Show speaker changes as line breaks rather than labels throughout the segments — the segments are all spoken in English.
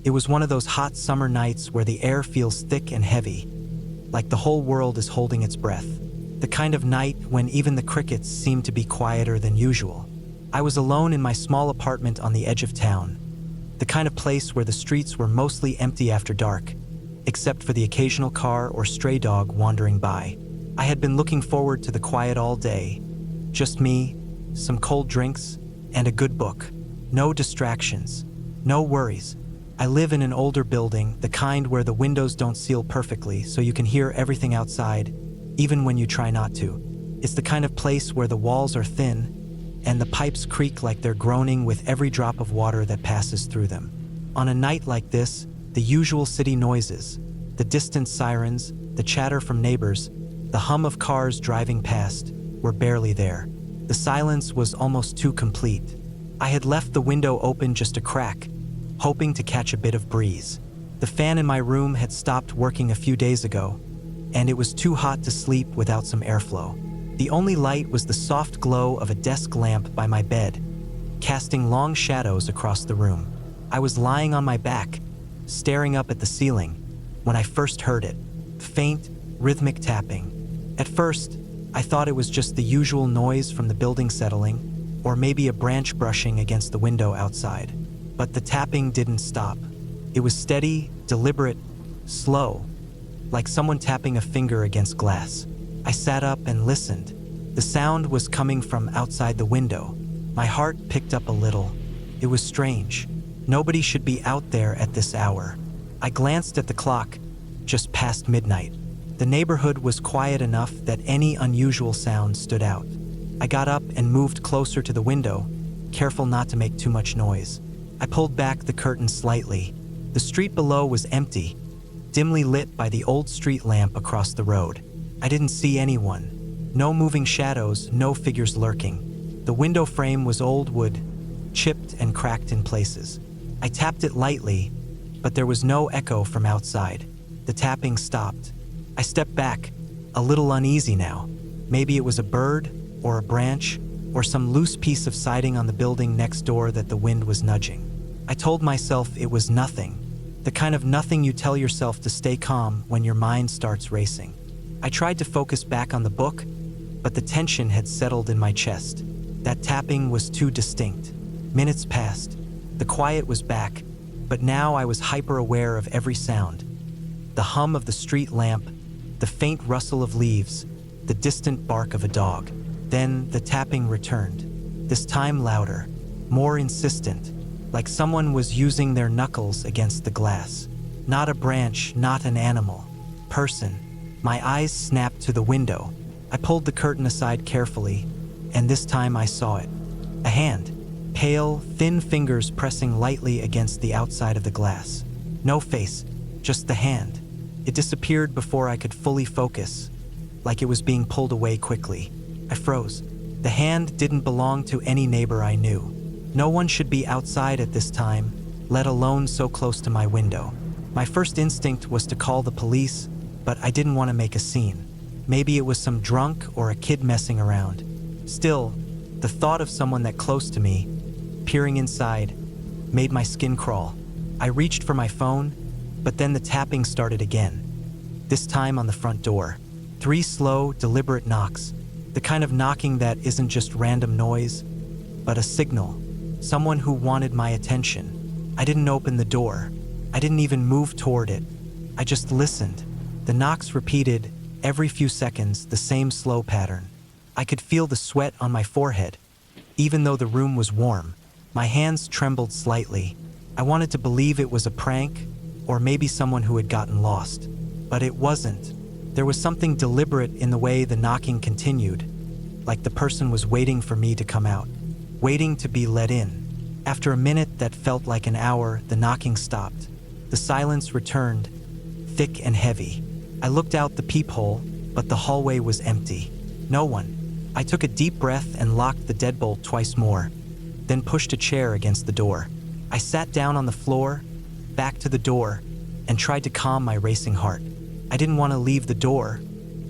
It was one of those hot summer nights where the air feels thick and heavy, like the whole world is holding its breath. The kind of night when even the crickets seem to be quieter than usual. I was alone in my small apartment on the edge of town, the kind of place where the streets were mostly empty after dark, except for the occasional car or stray dog wandering by. I had been looking forward to the quiet all day. Just me, some cold drinks, and a good book. No distractions, no worries. I live in an older building, the kind where the windows don't seal perfectly so you can hear everything outside, even when you try not to. It's the kind of place where the walls are thin and the pipes creak like they're groaning with every drop of water that passes through them. On a night like this, the usual city noises, the distant sirens, the chatter from neighbors, the hum of cars driving past, were barely there. The silence was almost too complete. I had left the window open just a crack, hoping to catch a bit of breeze. The fan in my room had stopped working a few days ago, and it was too hot to sleep without some airflow. The only light was the soft glow of a desk lamp by my bed, casting long shadows across the room. I was lying on my back, staring up at the ceiling, when I first heard it. Faint, rhythmic tapping. At first, I thought it was just the usual noise from the building settling, or maybe a branch brushing against the window outside. But the tapping didn't stop. It was steady, deliberate, slow, like someone tapping a finger against glass. I sat up and listened. The sound was coming from outside the window. My heart picked up a little. It was strange. Nobody should be out there at this hour. I glanced at the clock, just past midnight. The neighborhood was quiet enough that any unusual sound stood out. I got up and moved closer to the window, careful not to make too much noise. I pulled back the curtain slightly. The street below was empty, dimly lit by the old street lamp across the road. I didn't see anyone. No moving shadows, no figures lurking. The window frame was old wood, chipped and cracked in places. I tapped it lightly, but there was no echo from outside. The tapping stopped. I stepped back, a little uneasy now. Maybe it was a bird, or a branch, or some loose piece of siding on the building next door that the wind was nudging. I told myself it was nothing, the kind of nothing you tell yourself to stay calm when your mind starts racing. I tried to focus back on the book, but the tension had settled in my chest. That tapping was too distinct. Minutes passed. The quiet was back, but now I was hyper-aware of every sound. The hum of the street lamp, the faint rustle of leaves, the distant bark of a dog. Then the tapping returned, this time louder, more insistent, like someone was using their knuckles against the glass. Not a branch, not an animal. Person. My eyes snapped to the window. I pulled the curtain aside carefully, and this time I saw it. A hand. Pale, thin fingers pressing lightly against the outside of the glass. No face, just the hand. It disappeared before I could fully focus, like it was being pulled away quickly. I froze. The hand didn't belong to any neighbor I knew. No one should be outside at this time, let alone so close to my window. My first instinct was to call the police, but I didn't want to make a scene. Maybe it was some drunk or a kid messing around. Still, the thought of someone that close to me, peering inside, made my skin crawl. I reached for my phone, but then the tapping started again. This time on the front door. 3 slow, deliberate knocks. The kind of knocking that isn't just random noise, but a signal. Someone who wanted my attention. I didn't open the door. I didn't even move toward it. I just listened. The knocks repeated, every few seconds, the same slow pattern. I could feel the sweat on my forehead. Even though the room was warm, my hands trembled slightly. I wanted to believe it was a prank, or maybe someone who had gotten lost. But it wasn't. There was something deliberate in the way the knocking continued, like the person was waiting for me to come out, waiting to be let in. After a minute that felt like an hour, the knocking stopped. The silence returned, thick and heavy. I looked out the peephole, but the hallway was empty. No one. I took a deep breath and locked the deadbolt twice more, then pushed a chair against the door. I sat down on the floor, back to the door, and tried to calm my racing heart. I didn't want to leave the door,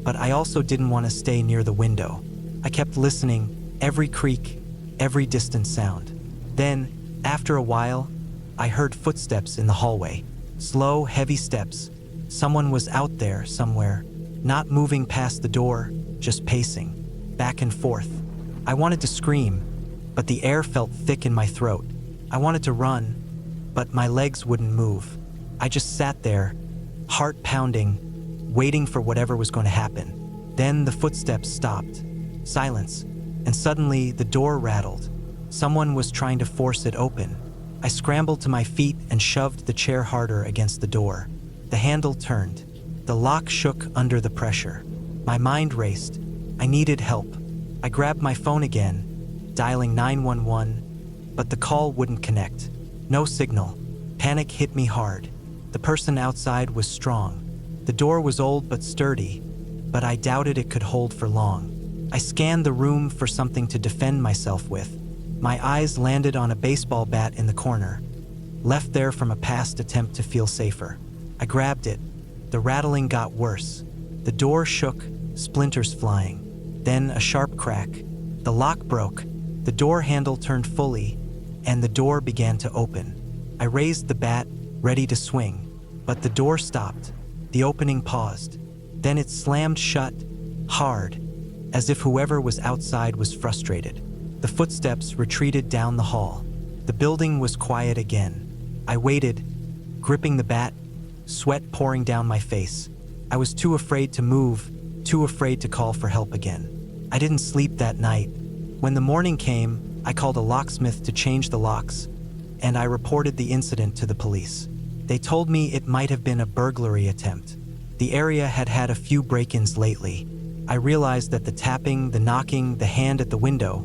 but I also didn't want to stay near the window. I kept listening, every creak, every distant sound. Then, after a while, I heard footsteps in the hallway. Slow, heavy steps. Someone was out there somewhere, not moving past the door, just pacing, back and forth. I wanted to scream, but the air felt thick in my throat. I wanted to run, but my legs wouldn't move. I just sat there, heart pounding, waiting for whatever was going to happen. Then the footsteps stopped. Silence. And suddenly the door rattled. Someone was trying to force it open. I scrambled to my feet and shoved the chair harder against the door. The handle turned. The lock shook under the pressure. My mind raced. I needed help. I grabbed my phone again, dialing 911, but the call wouldn't connect. No signal. Panic hit me hard. The person outside was strong. The door was old but sturdy, but I doubted it could hold for long. I scanned the room for something to defend myself with. My eyes landed on a baseball bat in the corner, left there from a past attempt to feel safer. I grabbed it. The rattling got worse. The door shook, splinters flying. Then a sharp crack. The lock broke. The door handle turned fully, and the door began to open. I raised the bat, ready to swing, but the door stopped. The opening paused. Then it slammed shut, hard, as if whoever was outside was frustrated. The footsteps retreated down the hall. The building was quiet again. I waited, gripping the bat, sweat pouring down my face. I was too afraid to move, too afraid to call for help again. I didn't sleep that night. When the morning came, I called a locksmith to change the locks, and I reported the incident to the police. They told me it might have been a burglary attempt. The area had had a few break-ins lately. I realized that the tapping, the knocking, the hand at the window,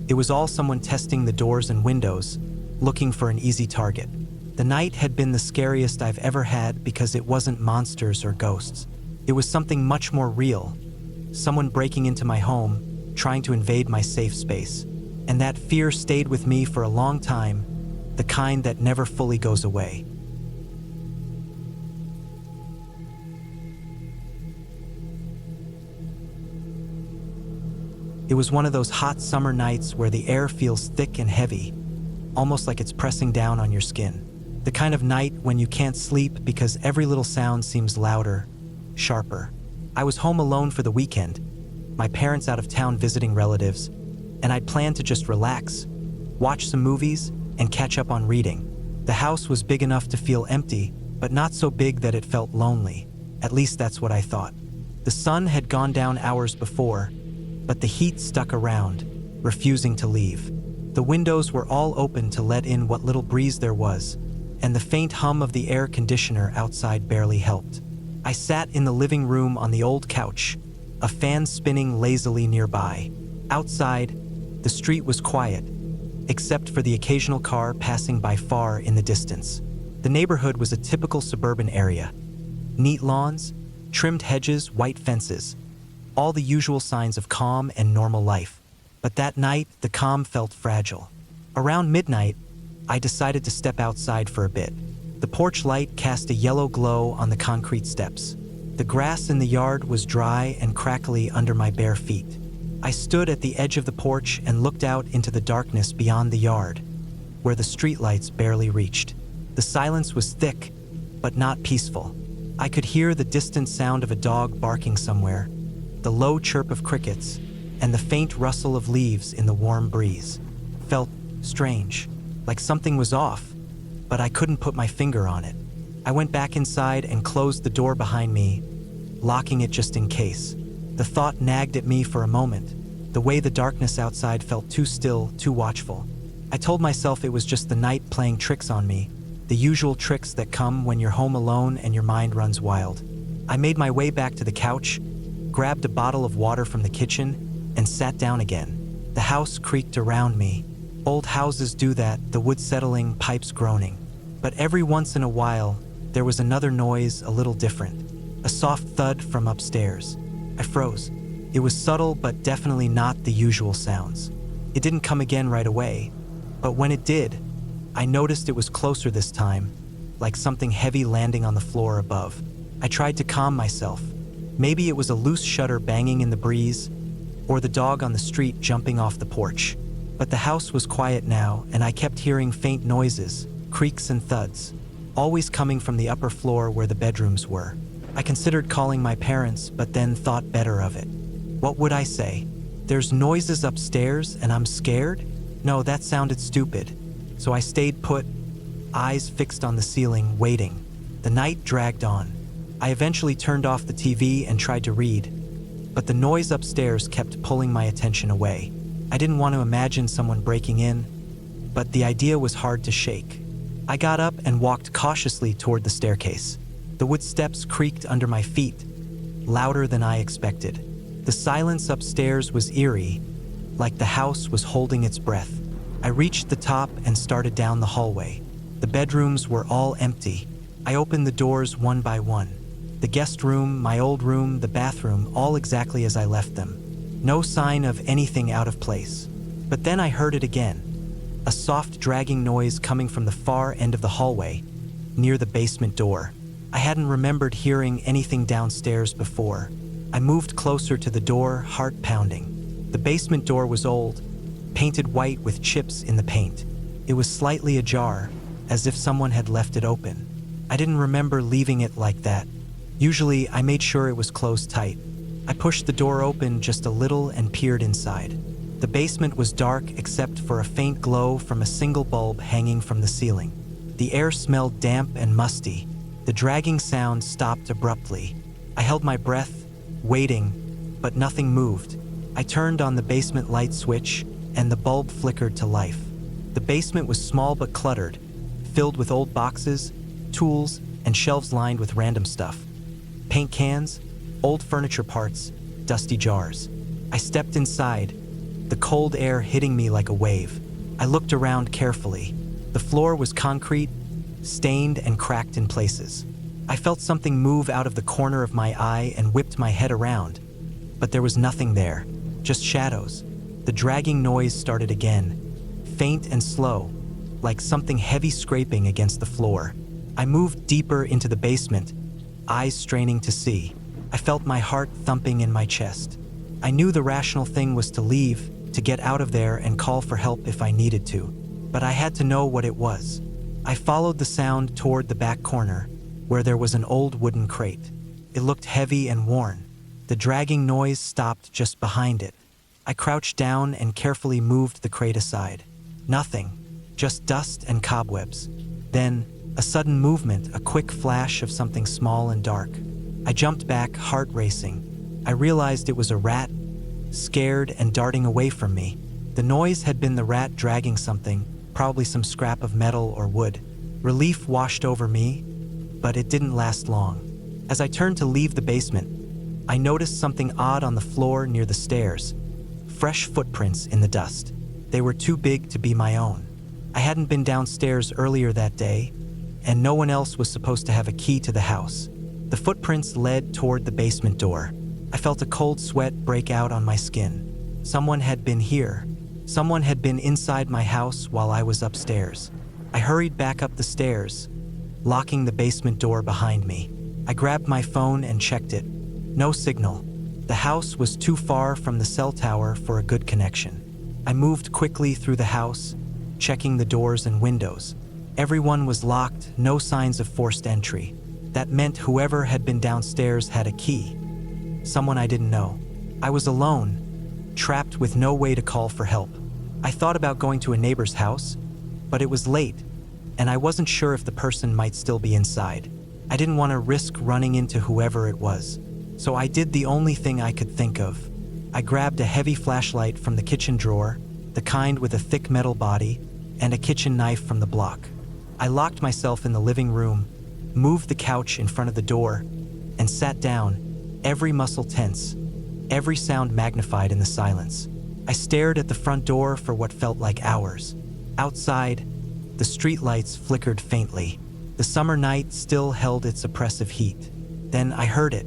it was all someone testing the doors and windows, looking for an easy target. The night had been the scariest I've ever had because it wasn't monsters or ghosts. It was something much more real. Someone breaking into my home, trying to invade my safe space. And that fear stayed with me for a long time, the kind that never fully goes away. It was one of those hot summer nights where the air feels thick and heavy, almost like it's pressing down on your skin. The kind of night when you can't sleep because every little sound seems louder, sharper. I was home alone for the weekend, my parents out of town visiting relatives, and I'd planned to just relax, watch some movies, and catch up on reading. The house was big enough to feel empty, but not so big that it felt lonely. At least that's what I thought. The sun had gone down hours before, but the heat stuck around, refusing to leave. The windows were all open to let in what little breeze there was, and the faint hum of the air conditioner outside barely helped. I sat in the living room on the old couch, a fan spinning lazily nearby. Outside, the street was quiet, except for the occasional car passing by far in the distance. The neighborhood was a typical suburban area. Neat lawns, trimmed hedges, white fences, all the usual signs of calm and normal life. But that night, the calm felt fragile. Around midnight, I decided to step outside for a bit. The porch light cast a yellow glow on the concrete steps. The grass in the yard was dry and crackly under my bare feet. I stood at the edge of the porch and looked out into the darkness beyond the yard, where the streetlights barely reached. The silence was thick, but not peaceful. I could hear the distant sound of a dog barking somewhere, the low chirp of crickets, and the faint rustle of leaves in the warm breeze. Felt strange, like something was off, but I couldn't put my finger on it. I went back inside and closed the door behind me, locking it just in case. The thought nagged at me for a moment. The way the darkness outside felt too still, too watchful. I told myself it was just the night playing tricks on me, the usual tricks that come when you're home alone and your mind runs wild. I made my way back to the couch, grabbed a bottle of water from the kitchen, and sat down again. The house creaked around me. Old houses do that, the wood settling, pipes groaning. But every once in a while, there was another noise a little different. A soft thud from upstairs. I froze. It was subtle, but definitely not the usual sounds. It didn't come again right away, but when it did, I noticed it was closer this time, like something heavy landing on the floor above. I tried to calm myself. Maybe it was a loose shutter banging in the breeze, or the dog on the street jumping off the porch. But the house was quiet now, and I kept hearing faint noises, creaks and thuds, always coming from the upper floor where the bedrooms were. I considered calling my parents, but then thought better of it. What would I say? There's noises upstairs and I'm scared? No, that sounded stupid. So I stayed put, eyes fixed on the ceiling, waiting. The night dragged on. I eventually turned off the TV and tried to read, but the noise upstairs kept pulling my attention away. I didn't want to imagine someone breaking in, but the idea was hard to shake. I got up and walked cautiously toward the staircase. The wood steps creaked under my feet, louder than I expected. The silence upstairs was eerie, like the house was holding its breath. I reached the top and started down the hallway. The bedrooms were all empty. I opened the doors one by one. The guest room, my old room, the bathroom, all exactly as I left them. No sign of anything out of place. But then I heard it again. A soft dragging noise coming from the far end of the hallway, near the basement door. I hadn't remembered hearing anything downstairs before. I moved closer to the door, heart pounding. The basement door was old, painted white with chips in the paint. It was slightly ajar, as if someone had left it open. I didn't remember leaving it like that. Usually, I made sure it was closed tight. I pushed the door open just a little and peered inside. The basement was dark except for a faint glow from a single bulb hanging from the ceiling. The air smelled damp and musty. The dragging sound stopped abruptly. I held my breath, waiting, but nothing moved. I turned on the basement light switch, and the bulb flickered to life. The basement was small but cluttered, filled with old boxes, tools, and shelves lined with random stuff. Paint cans, old furniture parts, dusty jars. I stepped inside, the cold air hitting me like a wave. I looked around carefully. The floor was concrete, stained and cracked in places. I felt something move out of the corner of my eye and whipped my head around, but there was nothing there, just shadows. The dragging noise started again, faint and slow, like something heavy scraping against the floor. I moved deeper into the basement, eyes straining to see. I felt my heart thumping in my chest. I knew the rational thing was to leave, to get out of there and call for help if I needed to, but I had to know what it was. I followed the sound toward the back corner, where there was an old wooden crate. It looked heavy and worn. The dragging noise stopped just behind it. I crouched down and carefully moved the crate aside. Nothing, just dust and cobwebs. Then, a sudden movement, a quick flash of something small and dark. I jumped back, heart racing. I realized it was a rat, scared and darting away from me. The noise had been the rat dragging something, probably some scrap of metal or wood. Relief washed over me, but it didn't last long. As I turned to leave the basement, I noticed something odd on the floor near the stairs. Fresh footprints in the dust. They were too big to be my own. I hadn't been downstairs earlier that day, and no one else was supposed to have a key to the house. The footprints led toward the basement door. I felt a cold sweat break out on my skin. Someone had been here. Someone had been inside my house while I was upstairs. I hurried back up the stairs, locking the basement door behind me. I grabbed my phone and checked it. No signal. The house was too far from the cell tower for a good connection. I moved quickly through the house, checking the doors and windows. Everyone was locked, no signs of forced entry. That meant whoever had been downstairs had a key. Someone I didn't know. I was alone, trapped with no way to call for help. I thought about going to a neighbor's house, but it was late, and I wasn't sure if the person might still be inside. I didn't want to risk running into whoever it was, so I did the only thing I could think of. I grabbed a heavy flashlight from the kitchen drawer, the kind with a thick metal body, and a kitchen knife from the block. I locked myself in the living room, moved the couch in front of the door, and sat down, every muscle tense, every sound magnified in the silence. I stared at the front door for what felt like hours. Outside, the streetlights flickered faintly. The summer night still held its oppressive heat. Then I heard it,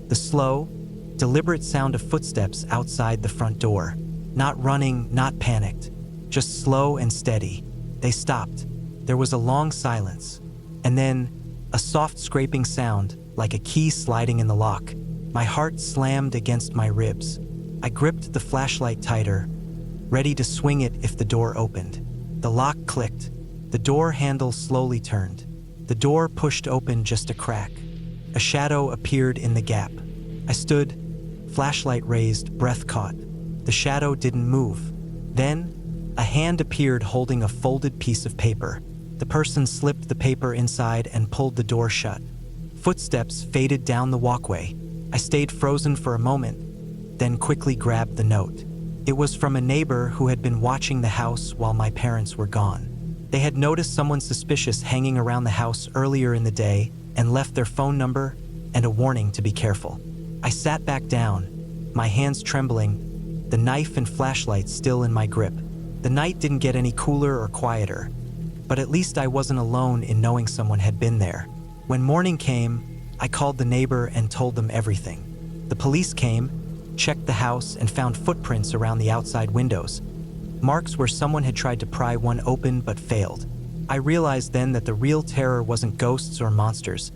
the slow, deliberate sound of footsteps outside the front door. Not running, not panicked, just slow and steady. They stopped. There was a long silence, and then a soft scraping sound, like a key sliding in the lock. My heart slammed against my ribs. I gripped the flashlight tighter, ready to swing it if the door opened. The lock clicked, The door handle slowly turned. The door pushed open just a crack. A shadow appeared in the gap. I stood, flashlight raised, breath caught. The shadow didn't move. Then, a hand appeared holding a folded piece of paper. The person slipped the paper inside and pulled the door shut. Footsteps faded down the walkway. I stayed frozen for a moment, then quickly grabbed the note. It was from a neighbor who had been watching the house while my parents were gone. They had noticed someone suspicious hanging around the house earlier in the day and left their phone number and a warning to be careful. I sat back down, my hands trembling, the knife and flashlight still in my grip. The night didn't get any cooler or quieter, but at least I wasn't alone in knowing someone had been there. When morning came, I called the neighbor and told them everything. The police came, checked the house, and found footprints around the outside windows. Marks where someone had tried to pry one open but failed. I realized then that the real terror wasn't ghosts or monsters,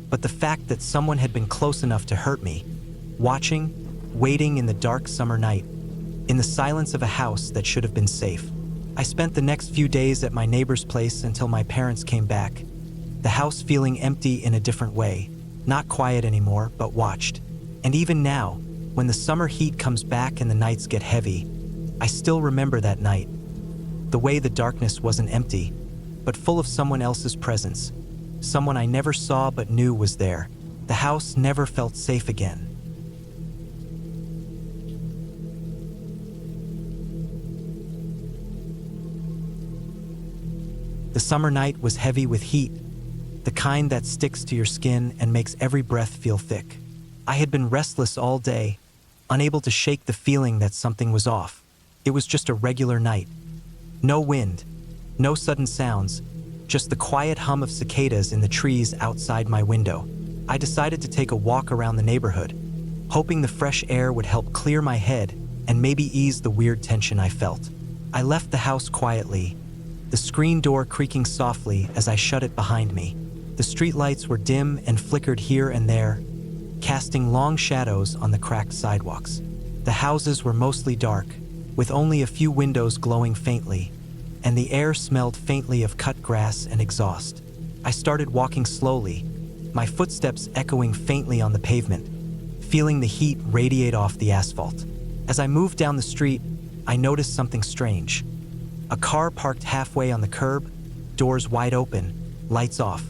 but the fact that someone had been close enough to hurt me, watching, waiting in the dark summer night, in the silence of a house that should have been safe. I spent the next few days at my neighbor's place until my parents came back, the house feeling empty in a different way, not quiet anymore, but watched. And even now, when the summer heat comes back and the nights get heavy, I still remember that night. The way the darkness wasn't empty, but full of someone else's presence, someone I never saw but knew was there. The house never felt safe again. The summer night was heavy with heat, the kind that sticks to your skin and makes every breath feel thick. I had been restless all day, unable to shake the feeling that something was off. It was just a regular night. No wind, no sudden sounds, just the quiet hum of cicadas in the trees outside my window. I decided to take a walk around the neighborhood, hoping the fresh air would help clear my head and maybe ease the weird tension I felt. I left the house quietly, the screen door creaking softly as I shut it behind me. The streetlights were dim and flickered here and there, casting long shadows on the cracked sidewalks. The houses were mostly dark, with only a few windows glowing faintly, and the air smelled faintly of cut grass and exhaust. I started walking slowly, my footsteps echoing faintly on the pavement, feeling the heat radiate off the asphalt. As I moved down the street, I noticed something strange. A car parked halfway on the curb, doors wide open, lights off.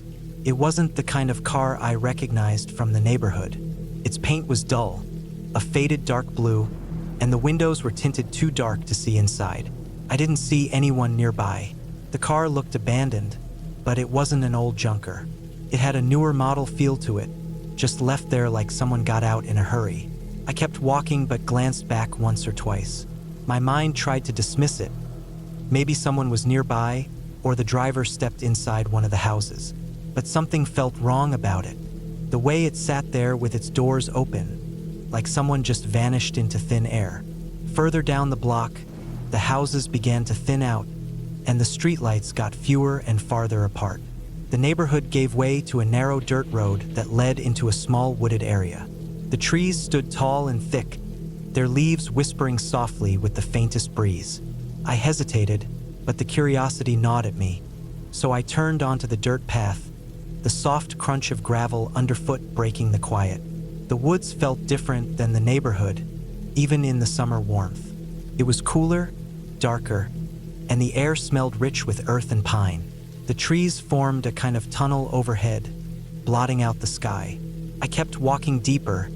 It wasn't the kind of car I recognized from the neighborhood. Its paint was dull, a faded dark blue, and the windows were tinted too dark to see inside. I didn't see anyone nearby. The car looked abandoned, but it wasn't an old junker. It had a newer model feel to it, just left there like someone got out in a hurry. I kept walking but glanced back once or twice. My mind tried to dismiss it. Maybe someone was nearby, or the driver stepped inside one of the houses. But something felt wrong about it. The way it sat there with its doors open, like someone just vanished into thin air. Further down the block, the houses began to thin out, and the streetlights got fewer and farther apart. The neighborhood gave way to a narrow dirt road that led into a small wooded area. The trees stood tall and thick, their leaves whispering softly with the faintest breeze. I hesitated, but the curiosity gnawed at me, so I turned onto the dirt path, the soft crunch of gravel underfoot breaking the quiet. The woods felt different than the neighborhood, even in the summer warmth. It was cooler, darker, and the air smelled rich with earth and pine. The trees formed a kind of tunnel overhead, blotting out the sky. I kept walking deeper,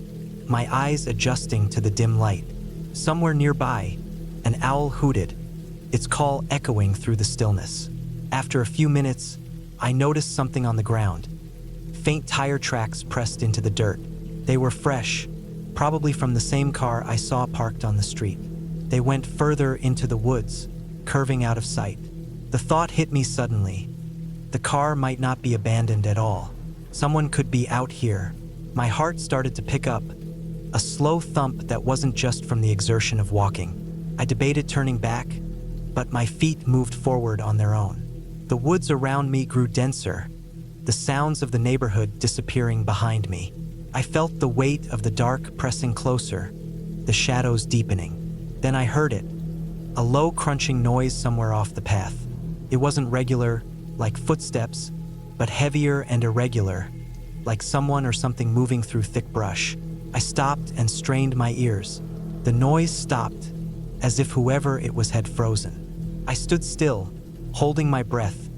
my eyes adjusting to the dim light. Somewhere nearby, an owl hooted, its call echoing through the stillness. After a few minutes, I noticed something on the ground. Faint tire tracks pressed into the dirt. They were fresh, probably from the same car I saw parked on the street. They went further into the woods, curving out of sight. The thought hit me suddenly. The car might not be abandoned at all. Someone could be out here. My heart started to pick up, a slow thump that wasn't just from the exertion of walking. I debated turning back, but my feet moved forward on their own. The woods around me grew denser, the sounds of the neighborhood disappearing behind me. I felt the weight of the dark pressing closer, the shadows deepening. Then I heard it, a low crunching noise somewhere off the path. It wasn't regular, like footsteps, but heavier and irregular, like someone or something moving through thick brush. I stopped and strained my ears. The noise stopped, as if whoever it was had frozen. I stood still, holding my breath,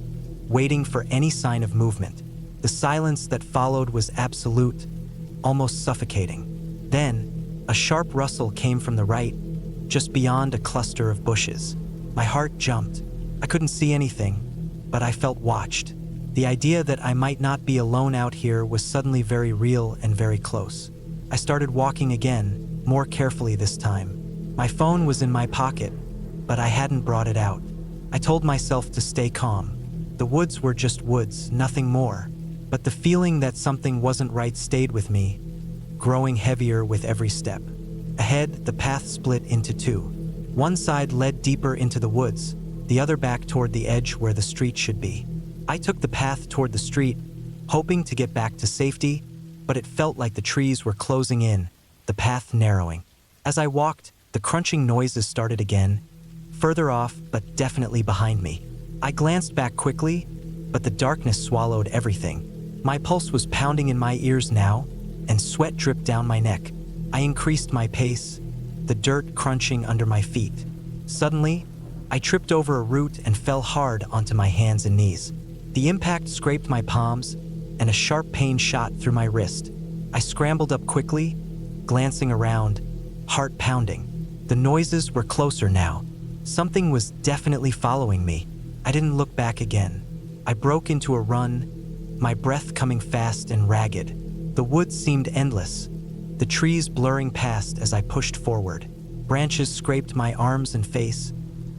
waiting for any sign of movement. The silence that followed was absolute, almost suffocating. Then, a sharp rustle came from the right, just beyond a cluster of bushes. My heart jumped. I couldn't see anything, but I felt watched. The idea that I might not be alone out here was suddenly very real and very close. I started walking again, more carefully this time. My phone was in my pocket, but I hadn't brought it out. I told myself to stay calm. The woods were just woods, nothing more. But the feeling that something wasn't right stayed with me, growing heavier with every step. Ahead, the path split into two. One side led deeper into the woods, the other back toward the edge where the street should be. I took the path toward the street, hoping to get back to safety, but it felt like the trees were closing in, the path narrowing. As I walked, the crunching noises started again, further off but definitely behind me. I glanced back quickly, but the darkness swallowed everything. My pulse was pounding in my ears now, and sweat dripped down my neck. I increased my pace, the dirt crunching under my feet. Suddenly, I tripped over a root and fell hard onto my hands and knees. The impact scraped my palms, and a sharp pain shot through my wrist. I scrambled up quickly, glancing around, heart pounding. The noises were closer now. Something was definitely following me. I didn't look back again. I broke into a run, my breath coming fast and ragged. The woods seemed endless, the trees blurring past as I pushed forward. Branches scraped my arms and face,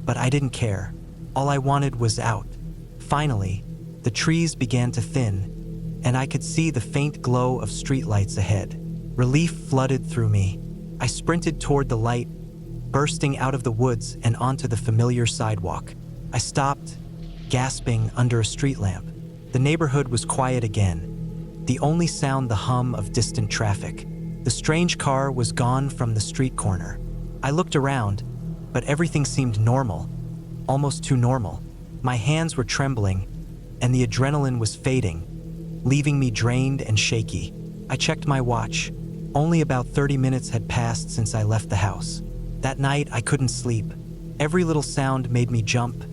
but I didn't care. All I wanted was out. Finally, the trees began to thin, and I could see the faint glow of streetlights ahead. Relief flooded through me. I sprinted toward the light, bursting out of the woods and onto the familiar sidewalk. I stopped, gasping under a street lamp. The neighborhood was quiet again, the only sound the hum of distant traffic. The strange car was gone from the street corner. I looked around, but everything seemed normal, almost too normal. My hands were trembling, and the adrenaline was fading, leaving me drained and shaky. I checked my watch. Only about 30 minutes had passed since I left the house. That night, I couldn't sleep. Every little sound made me jump.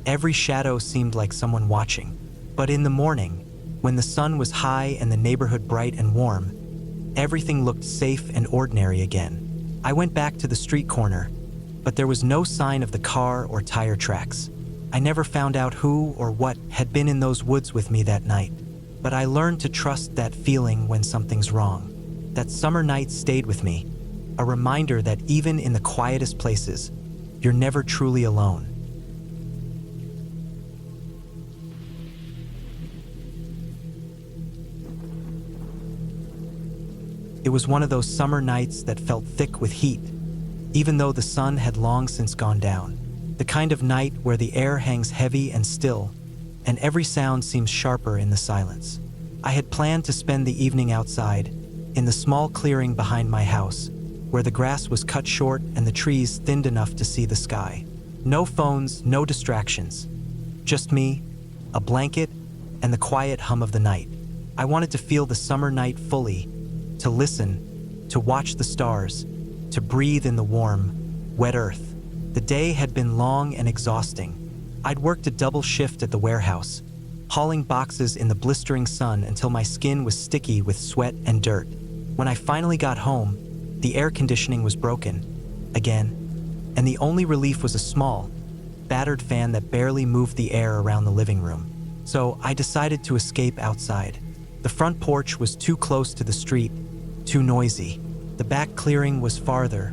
Every shadow seemed like someone watching. But in the morning, when the sun was high and the neighborhood bright and warm, everything looked safe and ordinary again. I went back to the street corner, but there was no sign of the car or tire tracks. I never found out who or what had been in those woods with me that night, but I learned to trust that feeling when something's wrong. That summer night stayed with me, a reminder that even in the quietest places, you're never truly alone. It was one of those summer nights that felt thick with heat, even though the sun had long since gone down. The kind of night where the air hangs heavy and still, and every sound seems sharper in the silence. I had planned to spend the evening outside, in the small clearing behind my house, where the grass was cut short and the trees thinned enough to see the sky. No phones, no distractions. Just me, a blanket, and the quiet hum of the night. I wanted to feel the summer night fully, to listen, to watch the stars, to breathe in the warm, wet earth. The day had been long and exhausting. I'd worked a double shift at the warehouse, hauling boxes in the blistering sun until my skin was sticky with sweat and dirt. When I finally got home, the air conditioning was broken, again, and the only relief was a small, battered fan that barely moved the air around the living room. So I decided to escape outside. The front porch was too close to the street, too noisy. The back clearing was farther,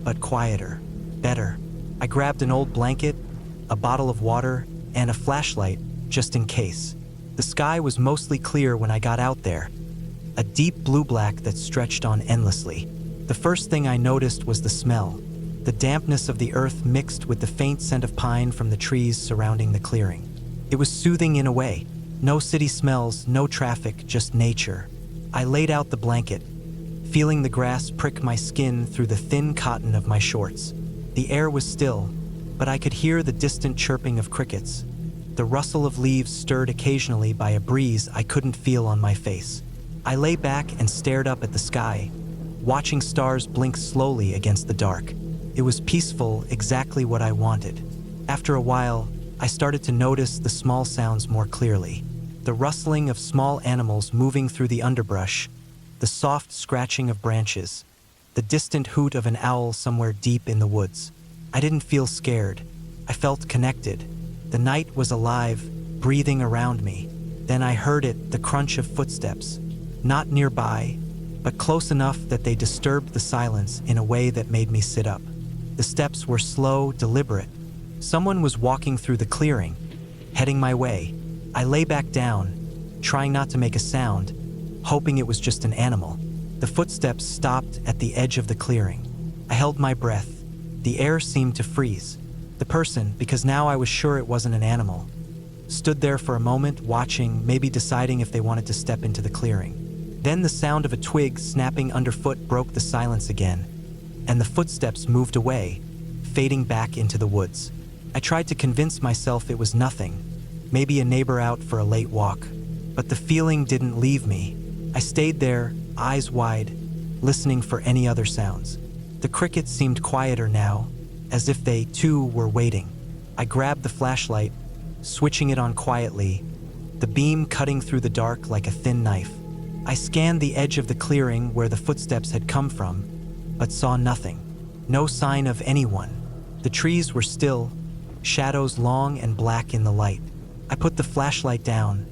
but quieter, better. I grabbed an old blanket, a bottle of water, and a flashlight, just in case. The sky was mostly clear when I got out there, a deep blue-black that stretched on endlessly. The first thing I noticed was the smell, the dampness of the earth mixed with the faint scent of pine from the trees surrounding the clearing. It was soothing in a way. No city smells, no traffic, just nature. I laid out the blanket, feeling the grass prick my skin through the thin cotton of my shorts. The air was still, but I could hear the distant chirping of crickets, the rustle of leaves stirred occasionally by a breeze I couldn't feel on my face. I lay back and stared up at the sky, watching stars blink slowly against the dark. It was peaceful, exactly what I wanted. After a while, I started to notice the small sounds more clearly. The rustling of small animals moving through the underbrush, the soft scratching of branches, the distant hoot of an owl somewhere deep in the woods. I didn't feel scared. I felt connected. The night was alive, breathing around me. Then I heard it, the crunch of footsteps. Not nearby, but close enough that they disturbed the silence in a way that made me sit up. The steps were slow, deliberate. Someone was walking through the clearing, heading my way. I lay back down, trying not to make a sound, hoping it was just an animal. The footsteps stopped at the edge of the clearing. I held my breath. The air seemed to freeze. The person, because now I was sure it wasn't an animal, stood there for a moment, watching, maybe deciding if they wanted to step into the clearing. Then the sound of a twig snapping underfoot broke the silence again, and the footsteps moved away, fading back into the woods. I tried to convince myself it was nothing, maybe a neighbor out for a late walk, but the feeling didn't leave me. I stayed there, eyes wide, listening for any other sounds. The crickets seemed quieter now, as if they, too, were waiting. I grabbed the flashlight, switching it on quietly, the beam cutting through the dark like a thin knife. I scanned the edge of the clearing where the footsteps had come from, but saw nothing. No sign of anyone. The trees were still, shadows long and black in the light. I put the flashlight down,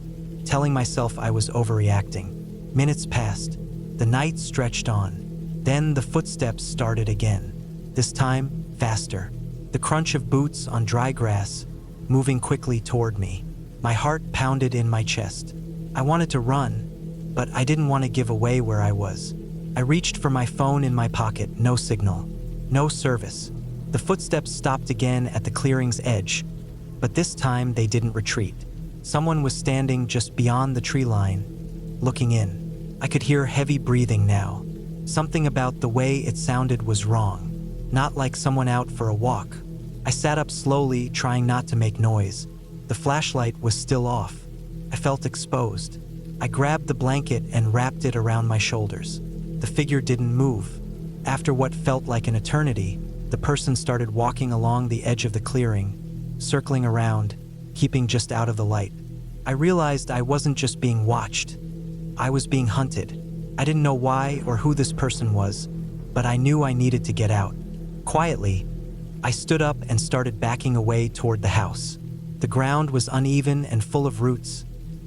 telling myself I was overreacting. Minutes passed. The night stretched on. Then the footsteps started again. This time, faster. The crunch of boots on dry grass, moving quickly toward me. My heart pounded in my chest. I wanted to run, but I didn't want to give away where I was. I reached for my phone in my pocket, no signal, no service. The footsteps stopped again at the clearing's edge, but this time they didn't retreat. Someone was standing just beyond the tree line, looking in. I could hear heavy breathing now. Something about the way it sounded was wrong, not like someone out for a walk. I sat up slowly, trying not to make noise. The flashlight was still off. I felt exposed. I grabbed the blanket and wrapped it around my shoulders. The figure didn't move. After what felt like an eternity, the person started walking along the edge of the clearing, circling around, keeping just out of the light. I realized I wasn't just being watched. I was being hunted. I didn't know why or who this person was, but I knew I needed to get out. Quietly, I stood up and started backing away toward the house. The ground was uneven and full of roots,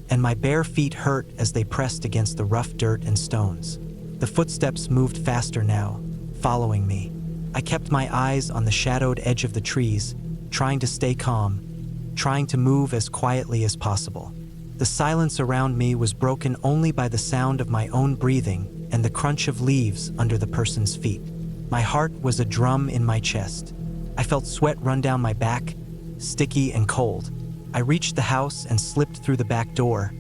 and my bare feet hurt as they pressed against the rough dirt and stones. The footsteps moved faster now, following me. I kept my eyes on the shadowed edge of the trees, trying to stay calm, trying to move as quietly as possible. The silence around me was broken only by the sound of my own breathing and the crunch of leaves under the person's feet. My heart was a drum in my chest. I felt sweat run down my back, sticky and cold. I reached the house and slipped through the back door,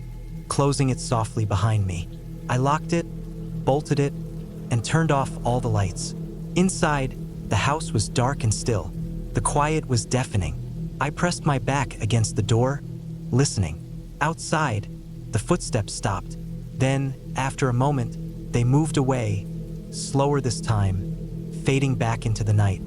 closing it softly behind me. I locked it, bolted it, and turned off all the lights. Inside, the house was dark and still. The quiet was deafening. I pressed my back against the door, listening. Outside, the footsteps stopped. Then, after a moment, they moved away, slower this time, fading back into the night.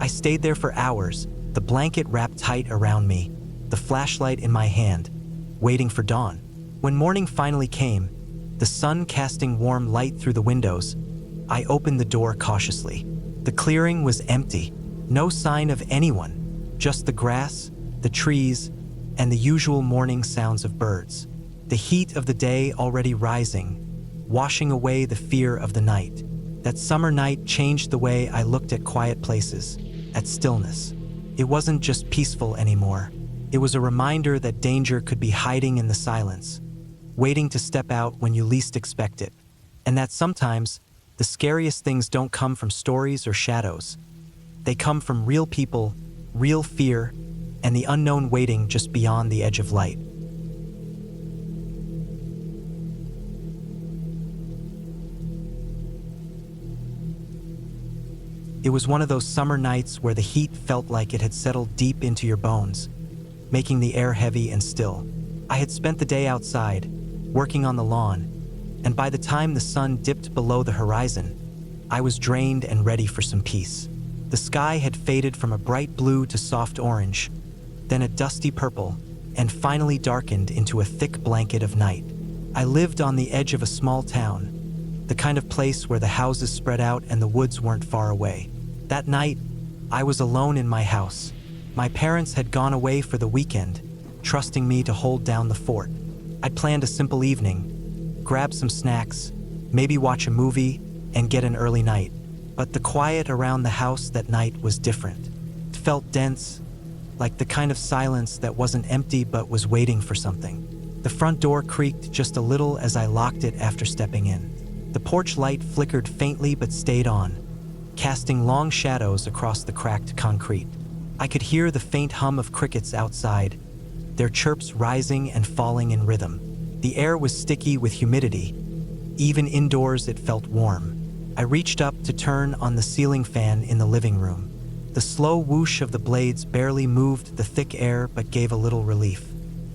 I stayed there for hours, the blanket wrapped tight around me, the flashlight in my hand, waiting for dawn. When morning finally came, the sun casting warm light through the windows, I opened the door cautiously. The clearing was empty, no sign of anyone, just the grass, the trees, and the usual morning sounds of birds. The heat of the day already rising, washing away the fear of the night. That summer night changed the way I looked at quiet places, at stillness. It wasn't just peaceful anymore. It was a reminder that danger could be hiding in the silence, waiting to step out when you least expect it. And that sometimes, the scariest things don't come from stories or shadows. They come from real people, real fear, and the unknown waiting just beyond the edge of light. It was one of those summer nights where the heat felt like it had settled deep into your bones, making the air heavy and still. I had spent the day outside, working on the lawn, and by the time the sun dipped below the horizon, I was drained and ready for some peace. The sky had faded from a bright blue to soft orange, then a dusty purple, and finally darkened into a thick blanket of night. I lived on the edge of a small town, the kind of place where the houses spread out and the woods weren't far away. That night, I was alone in my house. My parents had gone away for the weekend, trusting me to hold down the fort. I'd planned a simple evening, grab some snacks, maybe watch a movie, and get an early night. But the quiet around the house that night was different. It felt dense, like the kind of silence that wasn't empty but was waiting for something. The front door creaked just a little as I locked it after stepping in. The porch light flickered faintly but stayed on, casting long shadows across the cracked concrete. I could hear the faint hum of crickets outside, their chirps rising and falling in rhythm. The air was sticky with humidity. Even indoors it felt warm. I reached up to turn on the ceiling fan in the living room. The slow whoosh of the blades barely moved the thick air but gave a little relief.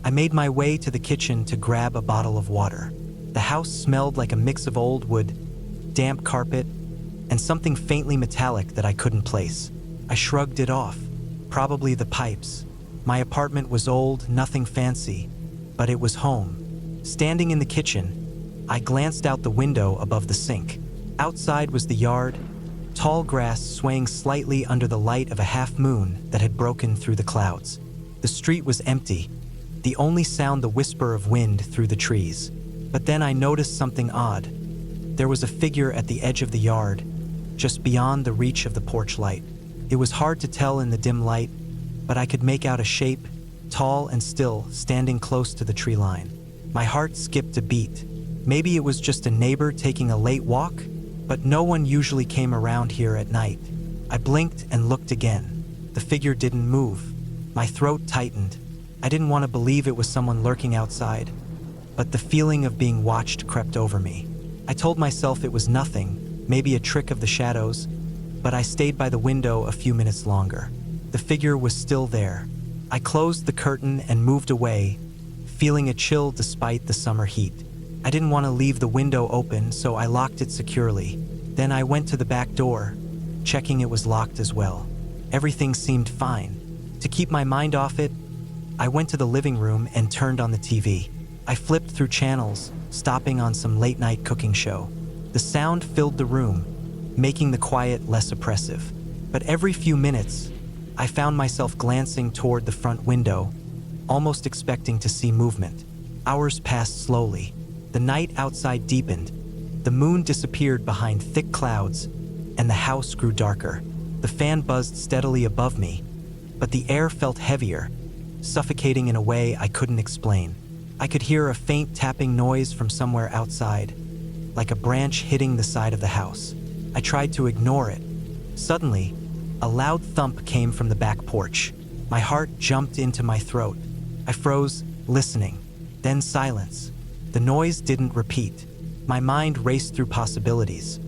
I made my way to the kitchen to grab a bottle of water. The house smelled like a mix of old wood, damp carpet, and something faintly metallic that I couldn't place. I shrugged it off. Probably the pipes. My apartment was old, nothing fancy, but it was home. Standing in the kitchen, I glanced out the window above the sink. Outside was the yard, tall grass swaying slightly under the light of a half moon that had broken through the clouds. The street was empty, the only sound the whisper of wind through the trees. But then I noticed something odd. There was a figure at the edge of the yard, just beyond the reach of the porch light. It was hard to tell in the dim light, but I could make out a shape, tall and still, standing close to the tree line. My heart skipped a beat. Maybe it was just a neighbor taking a late walk, but no one usually came around here at night. I blinked and looked again. The figure didn't move. My throat tightened. I didn't want to believe it was someone lurking outside, but the feeling of being watched crept over me. I told myself it was nothing, maybe a trick of the shadows, but I stayed by the window a few minutes longer. The figure was still there. I closed the curtain and moved away, feeling a chill despite the summer heat. I didn't want to leave the window open, so I locked it securely. Then I went to the back door, checking it was locked as well. Everything seemed fine. To keep my mind off it, I went to the living room and turned on the TV. I flipped through channels, stopping on some late-night cooking show. The sound filled the room, making the quiet less oppressive. But every few minutes, I found myself glancing toward the front window, almost expecting to see movement. Hours passed slowly. The night outside deepened. The moon disappeared behind thick clouds, and the house grew darker. The fan buzzed steadily above me, but the air felt heavier, suffocating in a way I couldn't explain. I could hear a faint tapping noise from somewhere outside, like a branch hitting the side of the house. I tried to ignore it. Suddenly, a loud thump came from the back porch. My heart jumped into my throat. I froze, listening. Then silence. The noise didn't repeat. My mind raced through possibilities.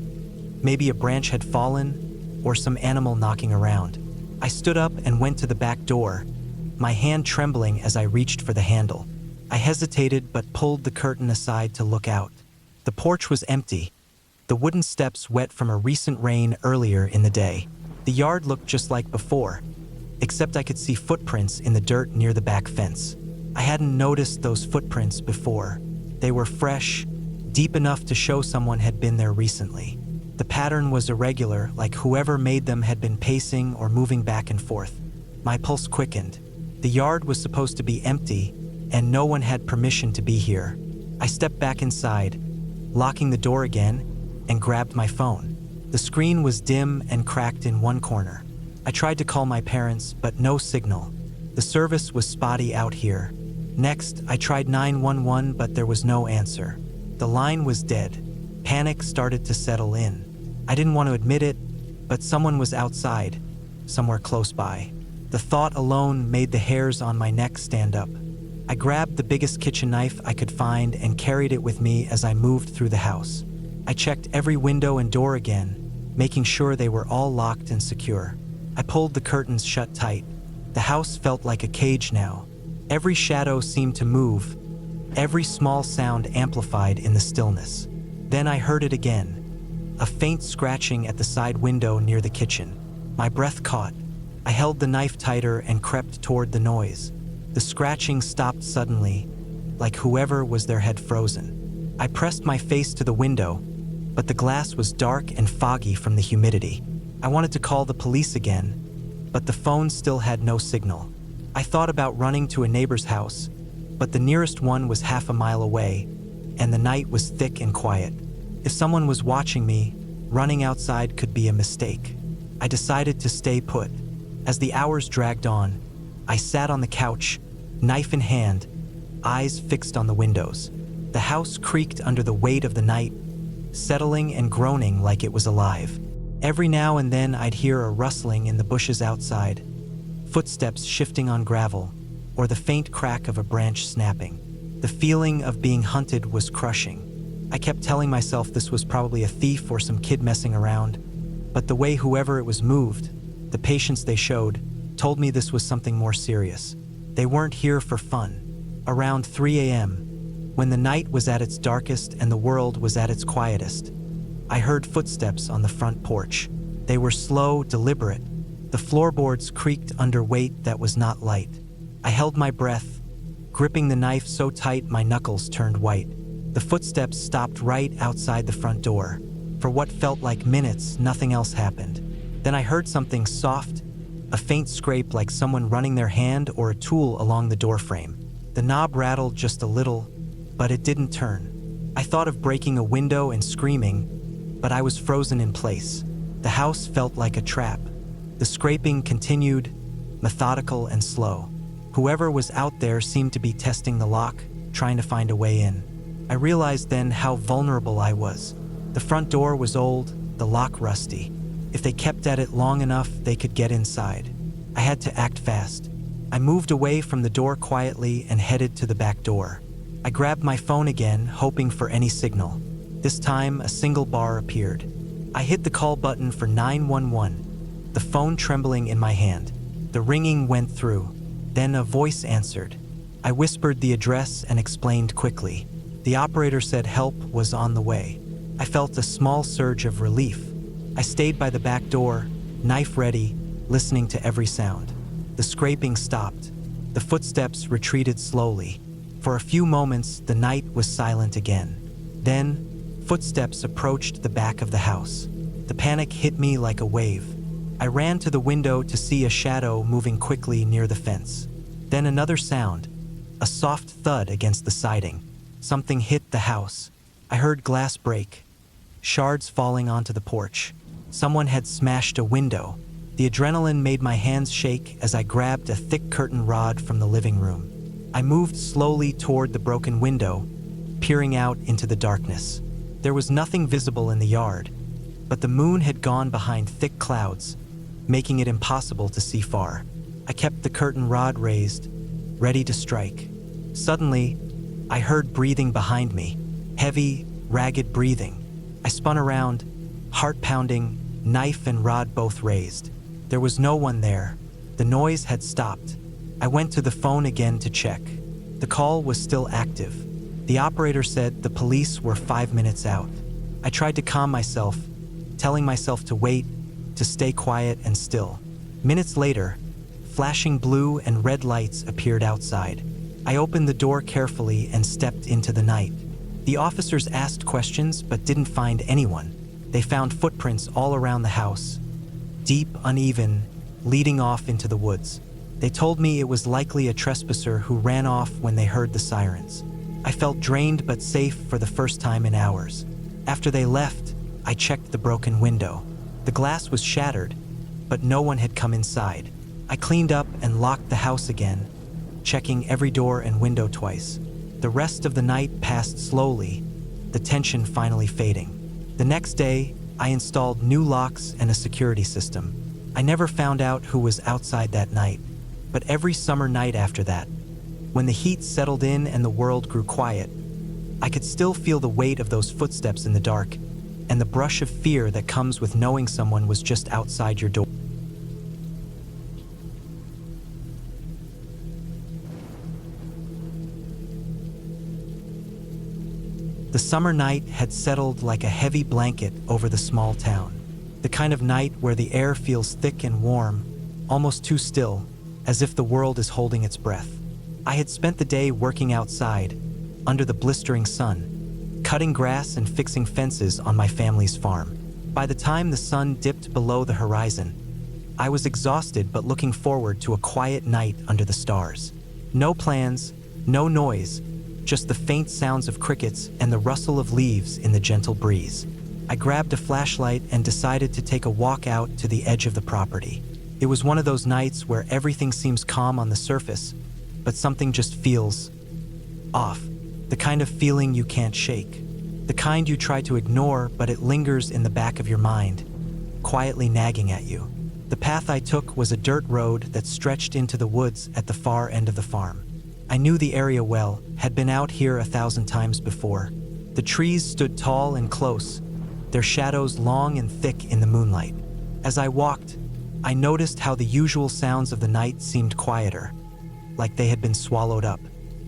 Maybe a branch had fallen, or some animal knocking around. I stood up and went to the back door, my hand trembling as I reached for the handle. I hesitated but pulled the curtain aside to look out. The porch was empty, the wooden steps wet from a recent rain earlier in the day. The yard looked just like before, except I could see footprints in the dirt near the back fence. I hadn't noticed those footprints before. They were fresh, deep enough to show someone had been there recently. The pattern was irregular, like whoever made them had been pacing or moving back and forth. My pulse quickened. The yard was supposed to be empty, and no one had permission to be here. I stepped back inside, locking the door again, and grabbed my phone. The screen was dim and cracked in one corner. I tried to call my parents, but no signal. The service was spotty out here. Next, I tried 911, but there was no answer. The line was dead. Panic started to settle in. I didn't want to admit it, but someone was outside, somewhere close by. The thought alone made the hairs on my neck stand up. I grabbed the biggest kitchen knife I could find and carried it with me as I moved through the house. I checked every window and door again, making sure they were all locked and secure. I pulled the curtains shut tight. The house felt like a cage now, Every shadow seemed to move, every small sound amplified in the stillness. Then I heard it again, a faint scratching at the side window near the kitchen. My breath caught. I held the knife tighter and crept toward the noise. The scratching stopped suddenly, like whoever was there had frozen. I pressed my face to the window, but the glass was dark and foggy from the humidity. I wanted to call the police again, but the phone still had no signal. I thought about running to a neighbor's house, but the nearest one was half a mile away, and the night was thick and quiet. If someone was watching me, running outside could be a mistake. I decided to stay put. As the hours dragged on, I sat on the couch, knife in hand, eyes fixed on the windows. The house creaked under the weight of the night, settling and groaning like it was alive. Every now and then I'd hear a rustling in the bushes outside, footsteps shifting on gravel, or the faint crack of a branch snapping. The feeling of being hunted was crushing. I kept telling myself this was probably a thief or some kid messing around, but the way whoever it was moved, the patience they showed, told me this was something more serious. They weren't here for fun. Around 3 a.m., when the night was at its darkest and the world was at its quietest, I heard footsteps on the front porch. They were slow, deliberate. The floorboards creaked under weight that was not light. I held my breath, gripping the knife so tight my knuckles turned white. The footsteps stopped right outside the front door. For what felt like minutes, nothing else happened. Then I heard something soft, a faint scrape like someone running their hand or a tool along the doorframe. The knob rattled just a little, but it didn't turn. I thought of breaking a window and screaming, but I was frozen in place. The house felt like a trap. The scraping continued, methodical and slow. Whoever was out there seemed to be testing the lock, trying to find a way in. I realized then how vulnerable I was. The front door was old, the lock rusty. If they kept at it long enough, they could get inside. I had to act fast. I moved away from the door quietly and headed to the back door. I grabbed my phone again, hoping for any signal. This time, a single bar appeared. I hit the call button for 911, the phone trembling in my hand. The ringing went through. Then a voice answered. I whispered the address and explained quickly. The operator said help was on the way. I felt a small surge of relief. I stayed by the back door, knife ready, listening to every sound. The scraping stopped. The footsteps retreated slowly. For a few moments, the night was silent again. Then, footsteps approached the back of the house. The panic hit me like a wave. I ran to the window to see a shadow moving quickly near the fence. Then another sound, a soft thud against the siding. Something hit the house. I heard glass break, shards falling onto the porch. Someone had smashed a window. The adrenaline made my hands shake as I grabbed a thick curtain rod from the living room. I moved slowly toward the broken window, peering out into the darkness. There was nothing visible in the yard, but the moon had gone behind thick clouds, making it impossible to see far. I kept the curtain rod raised, ready to strike. Suddenly, I heard breathing behind me, heavy, ragged breathing. I spun around, heart pounding, knife and rod both raised. There was no one there. The noise had stopped. I went to the phone again to check. The call was still active. The operator said the police were 5 minutes out. I tried to calm myself, telling myself to wait, to stay quiet and still. Minutes later, flashing blue and red lights appeared outside. I opened the door carefully and stepped into the night. The officers asked questions but didn't find anyone. They found footprints all around the house, deep, uneven, leading off into the woods. They told me it was likely a trespasser who ran off when they heard the sirens. I felt drained but safe for the first time in hours. After they left, I checked the broken window. The glass was shattered, but no one had come inside. I cleaned up and locked the house again, checking every door and window twice. The rest of the night passed slowly, the tension finally fading. The next day, I installed new locks and a security system. I never found out who was outside that night, but every summer night after that, when the heat settled in and the world grew quiet, I could still feel the weight of those footsteps in the dark and the brush of fear that comes with knowing someone was just outside your door. The summer night had settled like a heavy blanket over the small town. The kind of night where the air feels thick and warm, almost too still, as if the world is holding its breath. I had spent the day working outside, under the blistering sun, cutting grass and fixing fences on my family's farm. By the time the sun dipped below the horizon, I was exhausted but looking forward to a quiet night under the stars. No plans, no noise, just the faint sounds of crickets and the rustle of leaves in the gentle breeze. I grabbed a flashlight and decided to take a walk out to the edge of the property. It was one of those nights where everything seems calm on the surface, but something just feels off. The kind of feeling you can't shake. The kind you try to ignore, but it lingers in the back of your mind, quietly nagging at you. The path I took was a dirt road that stretched into the woods at the far end of the farm. I knew the area well, had been out here 1,000 times before. The trees stood tall and close, their shadows long and thick in the moonlight. As I walked, I noticed how the usual sounds of the night seemed quieter, like they had been swallowed up.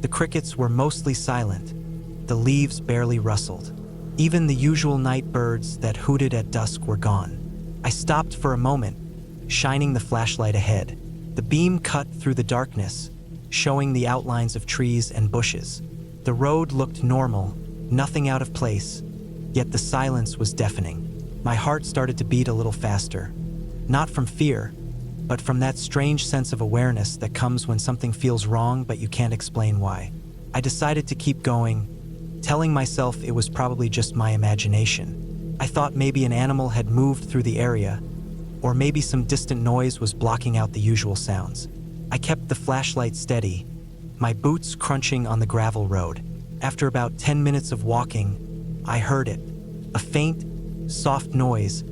The crickets were mostly silent. The leaves barely rustled. Even the usual night birds that hooted at dusk were gone. I stopped for a moment, shining the flashlight ahead. The beam cut through the darkness, showing the outlines of trees and bushes. The road looked normal, nothing out of place, yet the silence was deafening. My heart started to beat a little faster, not from fear, but from that strange sense of awareness that comes when something feels wrong but you can't explain why. I decided to keep going, telling myself it was probably just my imagination. I thought maybe an animal had moved through the area, or maybe some distant noise was blocking out the usual sounds. I kept the flashlight steady, my boots crunching on the gravel road. After about 10 minutes of walking, I heard it. A faint, soft noise,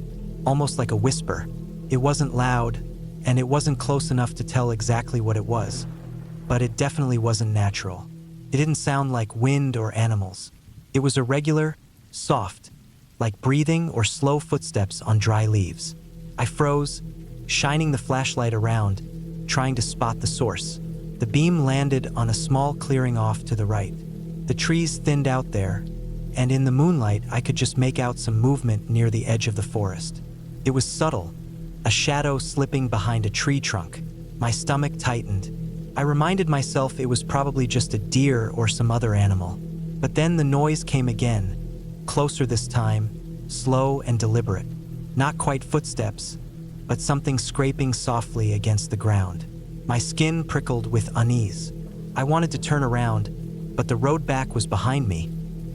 almost like a whisper. It wasn't loud, and it wasn't close enough to tell exactly what it was, but it definitely wasn't natural. It didn't sound like wind or animals. It was irregular, soft, like breathing or slow footsteps on dry leaves. I froze, shining the flashlight around, trying to spot the source. The beam landed on a small clearing off to the right. The trees thinned out there, and in the moonlight I could just make out some movement near the edge of the forest. It was subtle, a shadow slipping behind a tree trunk. My stomach tightened. I reminded myself it was probably just a deer or some other animal. But then the noise came again, closer this time, slow and deliberate. Not quite footsteps, but something scraping softly against the ground. My skin prickled with unease. I wanted to turn around, but the road back was behind me,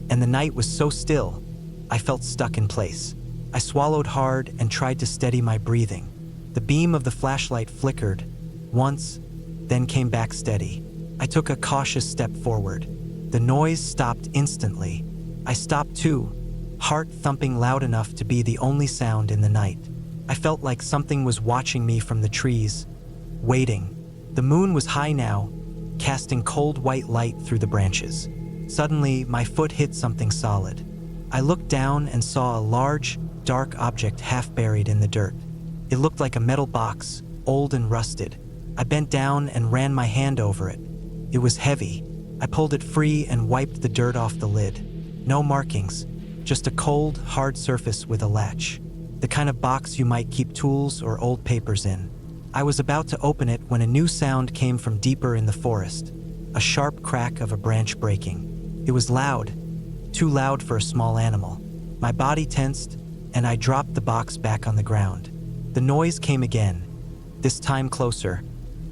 and the night was so still, I felt stuck in place. I swallowed hard and tried to steady my breathing. The beam of the flashlight flickered, once, then came back steady. I took a cautious step forward. The noise stopped instantly. I stopped too, heart thumping loud enough to be the only sound in the night. I felt like something was watching me from the trees, waiting. The moon was high now, casting cold white light through the branches. Suddenly, my foot hit something solid. I looked down and saw a large, dark object half buried in the dirt. It looked like a metal box, old and rusted. I bent down and ran my hand over it. It was heavy. I pulled it free and wiped the dirt off the lid. No markings, just a cold, hard surface with a latch. The kind of box you might keep tools or old papers in. I was about to open it when a new sound came from deeper in the forest. A sharp crack of a branch breaking. It was loud, too loud for a small animal. My body tensed, and I dropped the box back on the ground. The noise came again, this time closer,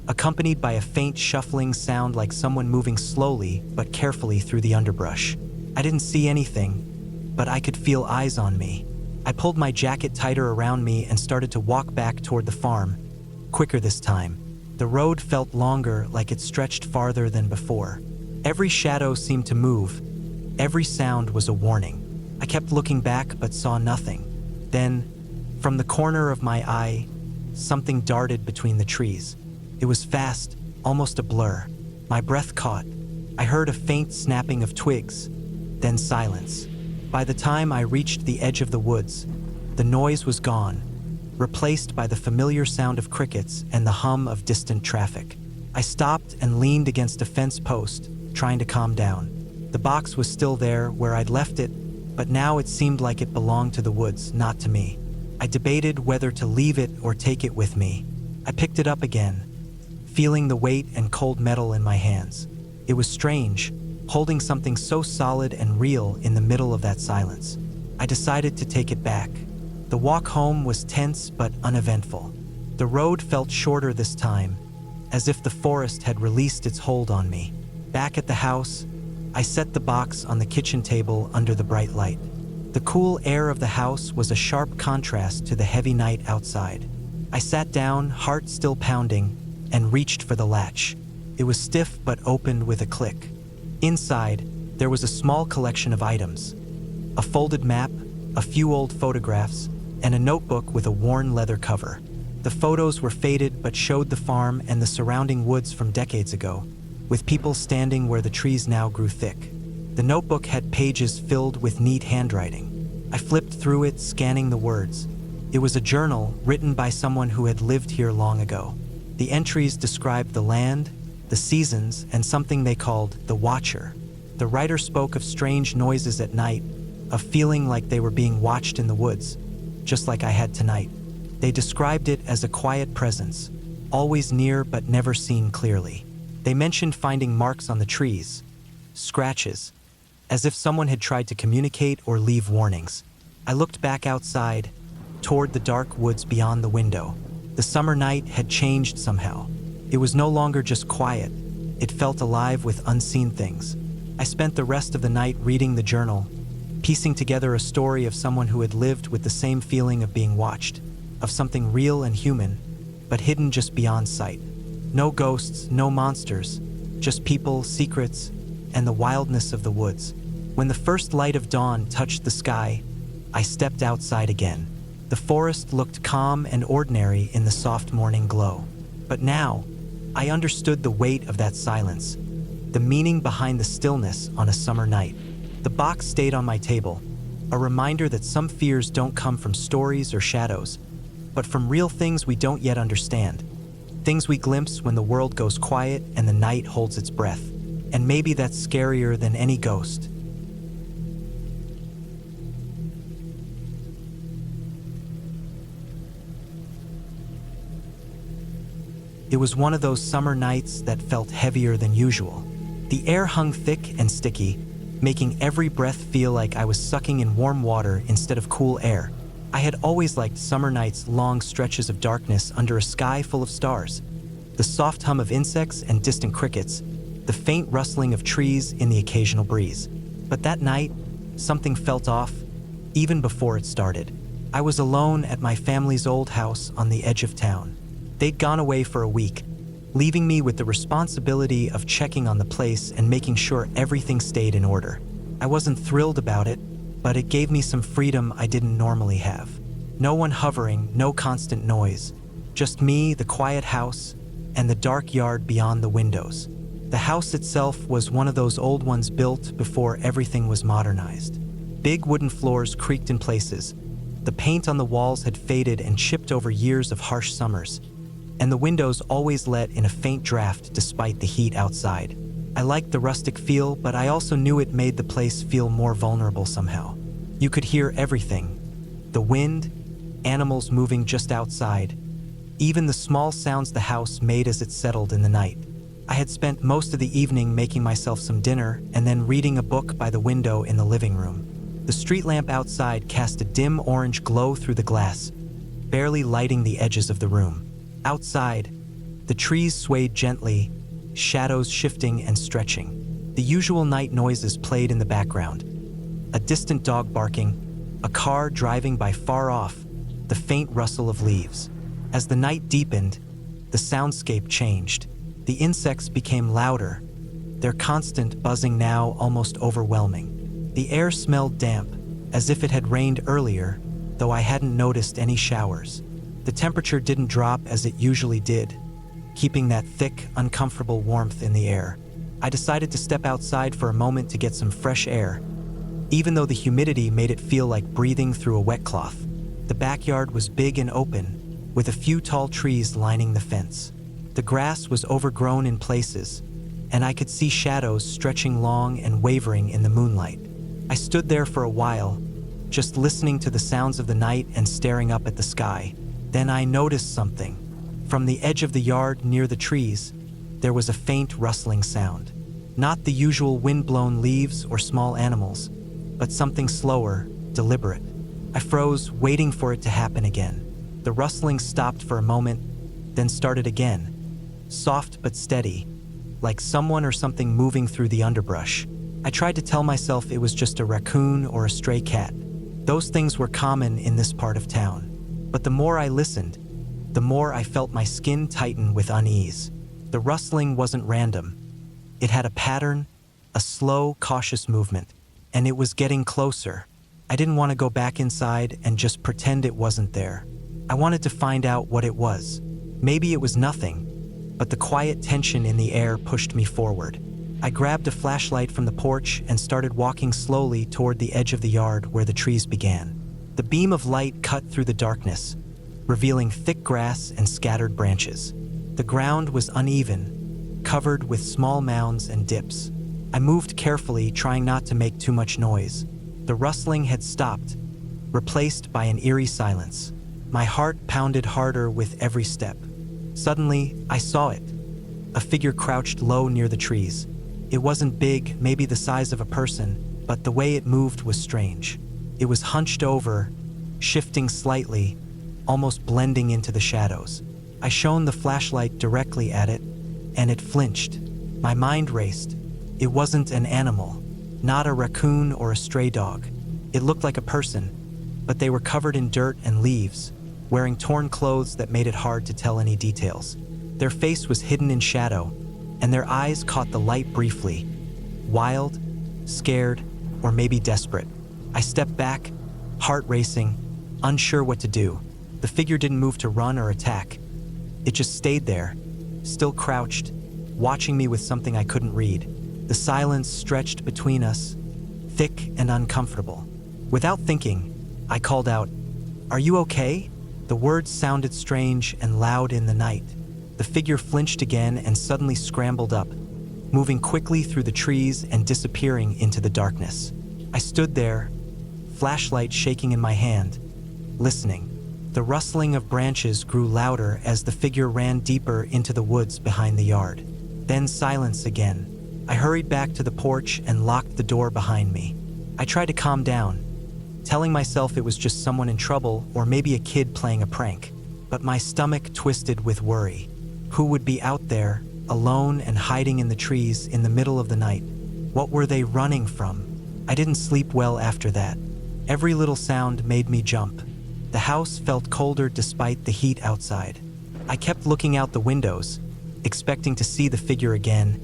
accompanied by a faint shuffling sound like someone moving slowly but carefully through the underbrush. I didn't see anything, but I could feel eyes on me. I pulled my jacket tighter around me and started to walk back toward the farm, quicker this time. The road felt longer, like it stretched farther than before. Every shadow seemed to move. Every sound was a warning. I kept looking back but saw nothing. Then, from the corner of my eye, something darted between the trees. It was fast, almost a blur. My breath caught. I heard a faint snapping of twigs, then silence. By the time I reached the edge of the woods, the noise was gone, replaced by the familiar sound of crickets and the hum of distant traffic. I stopped and leaned against a fence post, trying to calm down. The box was still there where I'd left it, but now it seemed like it belonged to the woods, not to me. I debated whether to leave it or take it with me. I picked it up again, feeling the weight and cold metal in my hands. It was strange, holding something so solid and real in the middle of that silence. I decided to take it back. The walk home was tense but uneventful. The road felt shorter this time, as if the forest had released its hold on me. Back at the house, I set the box on the kitchen table under the bright light. The cool air of the house was a sharp contrast to the heavy night outside. I sat down, heart still pounding, and reached for the latch. It was stiff but opened with a click. Inside, there was a small collection of items: a folded map, a few old photographs, and a notebook with a worn leather cover. The photos were faded but showed the farm and the surrounding woods from decades ago, with people standing where the trees now grew thick. The notebook had pages filled with neat handwriting. I flipped through it, scanning the words. It was a journal written by someone who had lived here long ago. The entries described the land, the seasons, and something they called the Watcher. The writer spoke of strange noises at night, of feeling like they were being watched in the woods, just like I had tonight. They described it as a quiet presence, always near but never seen clearly. They mentioned finding marks on the trees, scratches, as if someone had tried to communicate or leave warnings. I looked back outside, toward the dark woods beyond the window. The summer night had changed somehow. It was no longer just quiet. It felt alive with unseen things. I spent the rest of the night reading the journal, piecing together a story of someone who had lived with the same feeling of being watched, of something real and human, but hidden just beyond sight. No ghosts, no monsters, just people, secrets, and the wildness of the woods. When the first light of dawn touched the sky, I stepped outside again. The forest looked calm and ordinary in the soft morning glow. But now, I understood the weight of that silence, the meaning behind the stillness on a summer night. The box stayed on my table, a reminder that some fears don't come from stories or shadows, but from real things we don't yet understand. Things we glimpse when the world goes quiet and the night holds its breath. And maybe that's scarier than any ghost. It was one of those summer nights that felt heavier than usual. The air hung thick and sticky, making every breath feel like I was sucking in warm water instead of cool air. I had always liked summer nights, long stretches of darkness under a sky full of stars. The soft hum of insects and distant crickets, the faint rustling of trees in the occasional breeze. But that night, something felt off, even before it started. I was alone at my family's old house on the edge of town. They'd gone away for a week, leaving me with the responsibility of checking on the place and making sure everything stayed in order. I wasn't thrilled about it, but it gave me some freedom I didn't normally have. No one hovering, no constant noise. Just me, the quiet house, and the dark yard beyond the windows. The house itself was one of those old ones built before everything was modernized. Big wooden floors creaked in places. The paint on the walls had faded and chipped over years of harsh summers, and the windows always let in a faint draft despite the heat outside. I liked the rustic feel, but I also knew it made the place feel more vulnerable somehow. You could hear everything: the wind, animals moving just outside, even the small sounds the house made as it settled in the night. I had spent most of the evening making myself some dinner and then reading a book by the window in the living room. The street lamp outside cast a dim orange glow through the glass, barely lighting the edges of the room. Outside, the trees swayed gently, shadows shifting and stretching. The usual night noises played in the background: a distant dog barking, a car driving by far off, the faint rustle of leaves. As the night deepened, the soundscape changed. The insects became louder, their constant buzzing now almost overwhelming. The air smelled damp, as if it had rained earlier, though I hadn't noticed any showers. The temperature didn't drop as it usually did, keeping that thick, uncomfortable warmth in the air. I decided to step outside for a moment to get some fresh air, even though the humidity made it feel like breathing through a wet cloth. The backyard was big and open, with a few tall trees lining the fence. The grass was overgrown in places, and I could see shadows stretching long and wavering in the moonlight. I stood there for a while, just listening to the sounds of the night and staring up at the sky. Then I noticed something. From the edge of the yard near the trees, there was a faint rustling sound. Not the usual wind-blown leaves or small animals, but something slower, deliberate. I froze, waiting for it to happen again. The rustling stopped for a moment, then started again, soft but steady, like someone or something moving through the underbrush. I tried to tell myself it was just a raccoon or a stray cat. Those things were common in this part of town. But the more I listened, the more I felt my skin tighten with unease. The rustling wasn't random. It had a pattern, a slow, cautious movement, and it was getting closer. I didn't want to go back inside and just pretend it wasn't there. I wanted to find out what it was. Maybe it was nothing, but the quiet tension in the air pushed me forward. I grabbed a flashlight from the porch and started walking slowly toward the edge of the yard where the trees began. The beam of light cut through the darkness, revealing thick grass and scattered branches. The ground was uneven, covered with small mounds and dips. I moved carefully, trying not to make too much noise. The rustling had stopped, replaced by an eerie silence. My heart pounded harder with every step. Suddenly, I saw it. A figure crouched low near the trees. It wasn't big, maybe the size of a person, but the way it moved was strange. It was hunched over, shifting slightly, almost blending into the shadows. I shone the flashlight directly at it, and it flinched. My mind raced. It wasn't an animal, not a raccoon or a stray dog. It looked like a person, but they were covered in dirt and leaves, wearing torn clothes that made it hard to tell any details. Their face was hidden in shadow, and their eyes caught the light briefly. Wild, scared, or maybe desperate. I stepped back, heart racing, unsure what to do. The figure didn't move to run or attack. It just stayed there, still crouched, watching me with something I couldn't read. The silence stretched between us, thick and uncomfortable. Without thinking, I called out, "Are you okay?" The words sounded strange and loud in the night. The figure flinched again and suddenly scrambled up, moving quickly through the trees and disappearing into the darkness. I stood there, flashlight shaking in my hand, listening. The rustling of branches grew louder as the figure ran deeper into the woods behind the yard. Then silence again. I hurried back to the porch and locked the door behind me. I tried to calm down, telling myself it was just someone in trouble or maybe a kid playing a prank. But my stomach twisted with worry. Who would be out there, alone and hiding in the trees in the middle of the night? What were they running from? I didn't sleep well after that. Every little sound made me jump. The house felt colder despite the heat outside. I kept looking out the windows, expecting to see the figure again,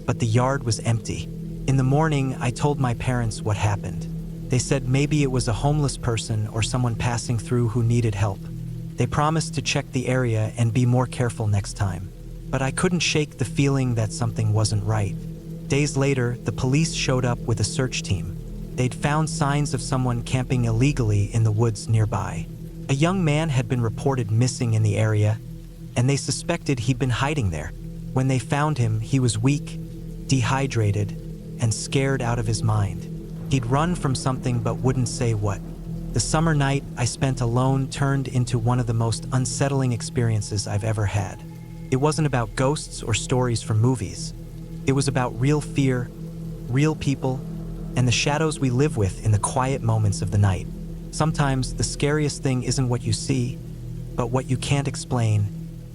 but the yard was empty. In the morning, I told my parents what happened. They said maybe it was a homeless person or someone passing through who needed help. They promised to check the area and be more careful next time. But I couldn't shake the feeling that something wasn't right. Days later, the police showed up with a search team. They'd found signs of someone camping illegally in the woods nearby. A young man had been reported missing in the area, and they suspected he'd been hiding there. When they found him, he was weak, dehydrated, and scared out of his mind. He'd run from something but wouldn't say what. The summer night I spent alone turned into one of the most unsettling experiences I've ever had. It wasn't about ghosts or stories from movies. It was about real fear, real people, and the shadows we live with in the quiet moments of the night. Sometimes the scariest thing isn't what you see, but what you can't explain,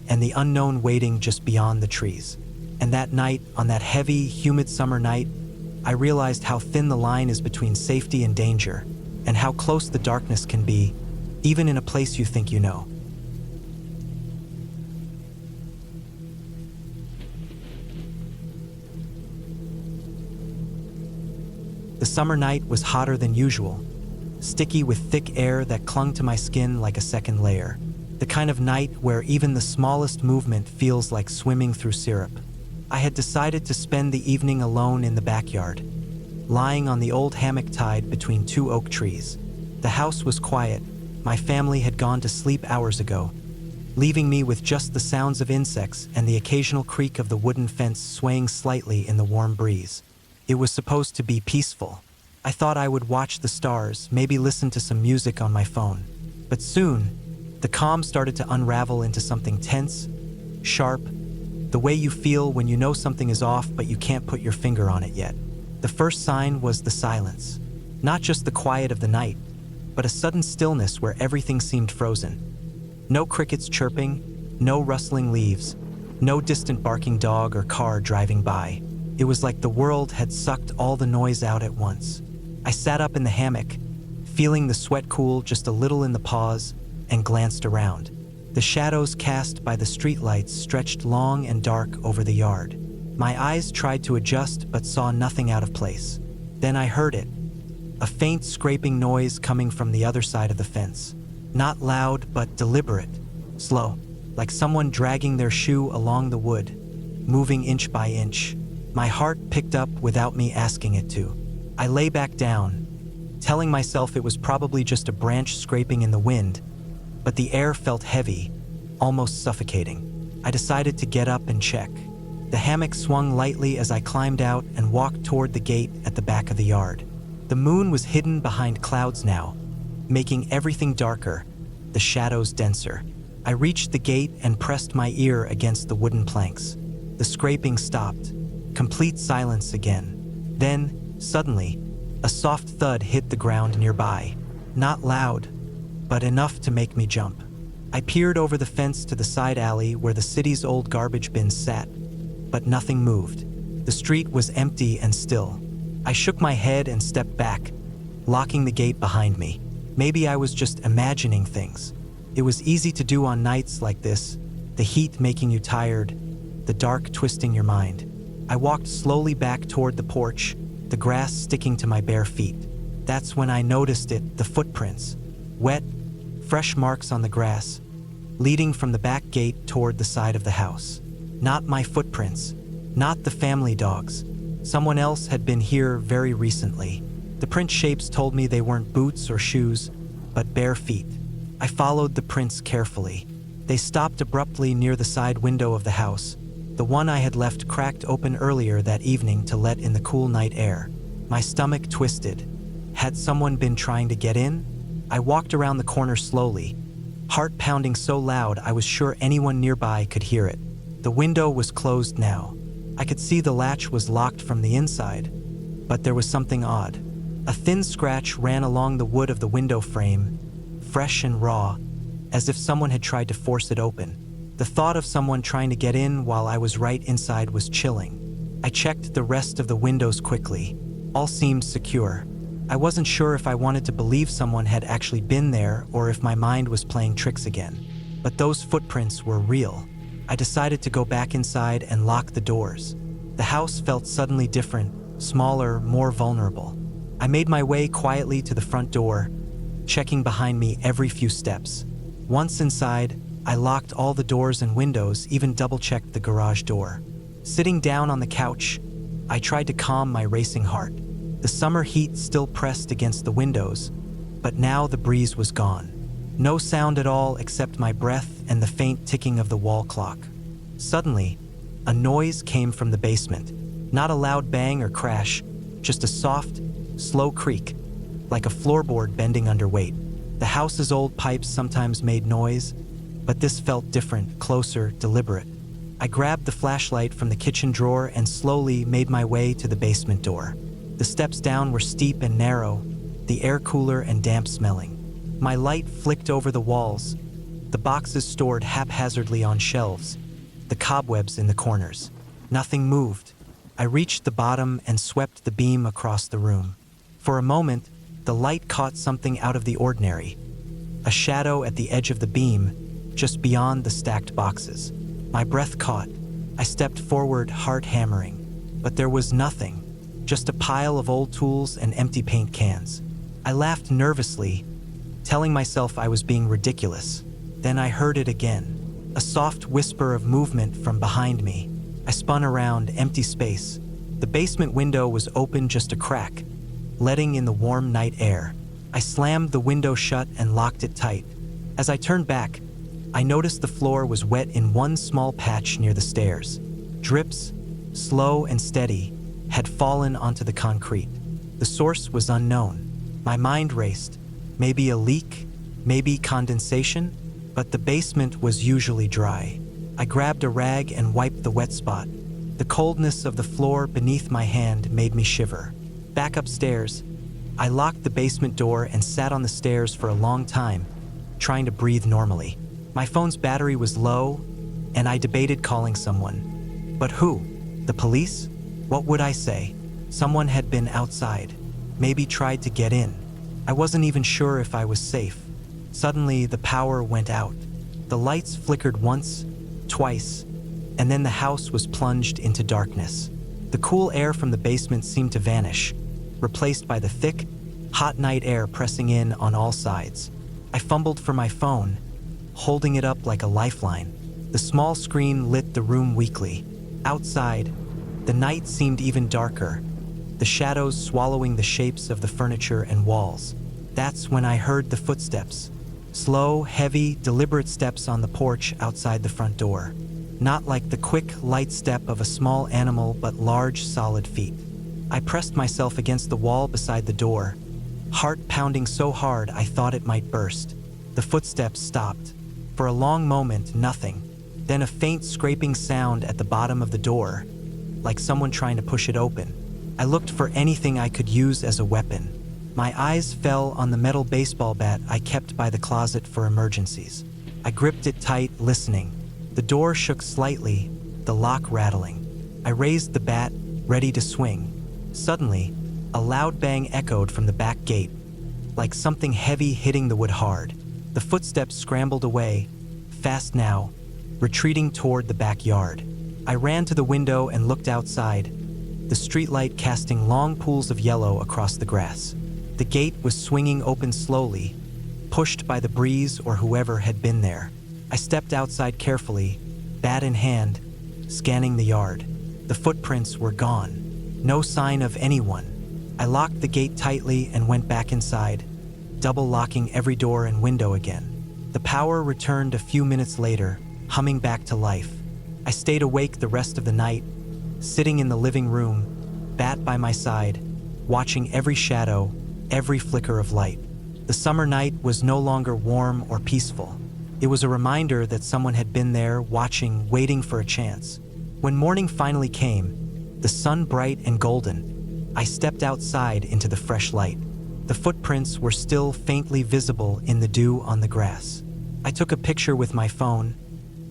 and the unknown waiting just beyond the trees. And that night, on that heavy, humid summer night, I realized how thin the line is between safety and danger, and how close the darkness can be, even in a place you think you know. The summer night was hotter than usual, sticky with thick air that clung to my skin like a second layer. The kind of night where even the smallest movement feels like swimming through syrup. I had decided to spend the evening alone in the backyard, lying on the old hammock tied between two oak trees. The house was quiet. My family had gone to sleep hours ago, leaving me with just the sounds of insects and the occasional creak of the wooden fence swaying slightly in the warm breeze. It was supposed to be peaceful. I thought I would watch the stars, maybe listen to some music on my phone. But soon, the calm started to unravel into something tense, sharp, the way you feel when you know something is off but you can't put your finger on it yet. The first sign was the silence. Not just the quiet of the night, but a sudden stillness where everything seemed frozen. No crickets chirping, no rustling leaves, no distant barking dog or car driving by. It was like the world had sucked all the noise out at once. I sat up in the hammock, feeling the sweat cool just a little in the paws, and glanced around. The shadows cast by the streetlights stretched long and dark over the yard. My eyes tried to adjust but saw nothing out of place. Then I heard it, a faint scraping noise coming from the other side of the fence. Not loud but deliberate, slow, like someone dragging their shoe along the wood, moving inch by inch. My heart picked up without me asking it to. I lay back down, telling myself it was probably just a branch scraping in the wind, but the air felt heavy, almost suffocating. I decided to get up and check. The hammock swung lightly as I climbed out and walked toward the gate at the back of the yard. The moon was hidden behind clouds now, making everything darker, the shadows denser. I reached the gate and pressed my ear against the wooden planks. The scraping stopped. Complete silence again. Then, suddenly, a soft thud hit the ground nearby. Not loud, but enough to make me jump. I peered over the fence to the side alley where the city's old garbage bins sat, but nothing moved. The street was empty and still. I shook my head and stepped back, locking the gate behind me. Maybe I was just imagining things. It was easy to do on nights like this, the heat making you tired, the dark twisting your mind. I walked slowly back toward the porch, the grass sticking to my bare feet. That's when I noticed it, the footprints. Wet, fresh marks on the grass, leading from the back gate toward the side of the house. Not my footprints, not the family dogs. Someone else had been here very recently. The print shapes told me they weren't boots or shoes, but bare feet. I followed the prints carefully. They stopped abruptly near the side window of the house, the one I had left cracked open earlier that evening to let in the cool night air. My stomach twisted. Had someone been trying to get in? I walked around the corner slowly, heart pounding so loud I was sure anyone nearby could hear it. The window was closed now. I could see the latch was locked from the inside, but there was something odd. A thin scratch ran along the wood of the window frame, fresh and raw, as if someone had tried to force it open. The thought of someone trying to get in while I was right inside was chilling. I checked the rest of the windows quickly. All seemed secure. I wasn't sure if I wanted to believe someone had actually been there or if my mind was playing tricks again. But those footprints were real. I decided to go back inside and lock the doors. The house felt suddenly different, smaller, more vulnerable. I made my way quietly to the front door, checking behind me every few steps. Once inside, I locked all the doors and windows, even double-checked the garage door. Sitting down on the couch, I tried to calm my racing heart. The summer heat still pressed against the windows, but now the breeze was gone. No sound at all except my breath and the faint ticking of the wall clock. Suddenly, a noise came from the basement. Not a loud bang or crash, just a soft, slow creak, like a floorboard bending under weight. The house's old pipes sometimes made noise, but this felt different, closer, deliberate. I grabbed the flashlight from the kitchen drawer and slowly made my way to the basement door. The steps down were steep and narrow, the air cooler and damp smelling. My light flicked over the walls, the boxes stored haphazardly on shelves, the cobwebs in the corners. Nothing moved. I reached the bottom and swept the beam across the room. For a moment, the light caught something out of the ordinary, a shadow at the edge of the beam, just beyond the stacked boxes. My breath caught. I stepped forward, heart hammering, but there was nothing, just a pile of old tools and empty paint cans. I laughed nervously, telling myself I was being ridiculous. Then I heard it again, a soft whisper of movement from behind me. I spun around, empty space. The basement window was open just a crack, letting in the warm night air. I slammed the window shut and locked it tight. As I turned back, I noticed the floor was wet in one small patch near the stairs. Drips, slow and steady, had fallen onto the concrete. The source was unknown. My mind raced. Maybe a leak, maybe condensation, but the basement was usually dry. I grabbed a rag and wiped the wet spot. The coldness of the floor beneath my hand made me shiver. Back upstairs, I locked the basement door and sat on the stairs for a long time, trying to breathe normally. My phone's battery was low, and I debated calling someone. But who? The police? What would I say? Someone had been outside, maybe tried to get in. I wasn't even sure if I was safe. Suddenly, the power went out. The lights flickered once, twice, and then the house was plunged into darkness. The cool air from the basement seemed to vanish, replaced by the thick, hot night air pressing in on all sides. I fumbled for my phone, holding it up like a lifeline. The small screen lit the room weakly. Outside, the night seemed even darker, the shadows swallowing the shapes of the furniture and walls. That's when I heard the footsteps. Slow, heavy, deliberate steps on the porch outside the front door. Not like the quick, light step of a small animal, but large, solid feet. I pressed myself against the wall beside the door, heart pounding so hard I thought it might burst. The footsteps stopped. For a long moment, nothing. Then a faint scraping sound at the bottom of the door, like someone trying to push it open. I looked for anything I could use as a weapon. My eyes fell on the metal baseball bat I kept by the closet for emergencies. I gripped it tight, listening. The door shook slightly, the lock rattling. I raised the bat, ready to swing. Suddenly, a loud bang echoed from the back gate, like something heavy hitting the wood hard. The footsteps scrambled away, fast now, retreating toward the backyard. I ran to the window and looked outside, the streetlight casting long pools of yellow across the grass. The gate was swinging open slowly, pushed by the breeze or whoever had been there. I stepped outside carefully, bat in hand, scanning the yard. The footprints were gone. No sign of anyone. I locked the gate tightly and went back inside, double locking every door and window again. The power returned a few minutes later, humming back to life. I stayed awake the rest of the night, sitting in the living room, bat by my side, watching every shadow, every flicker of light. The summer night was no longer warm or peaceful. It was a reminder that someone had been there, watching, waiting for a chance. When morning finally came, the sun bright and golden, I stepped outside into the fresh light. The footprints were still faintly visible in the dew on the grass. I took a picture with my phone,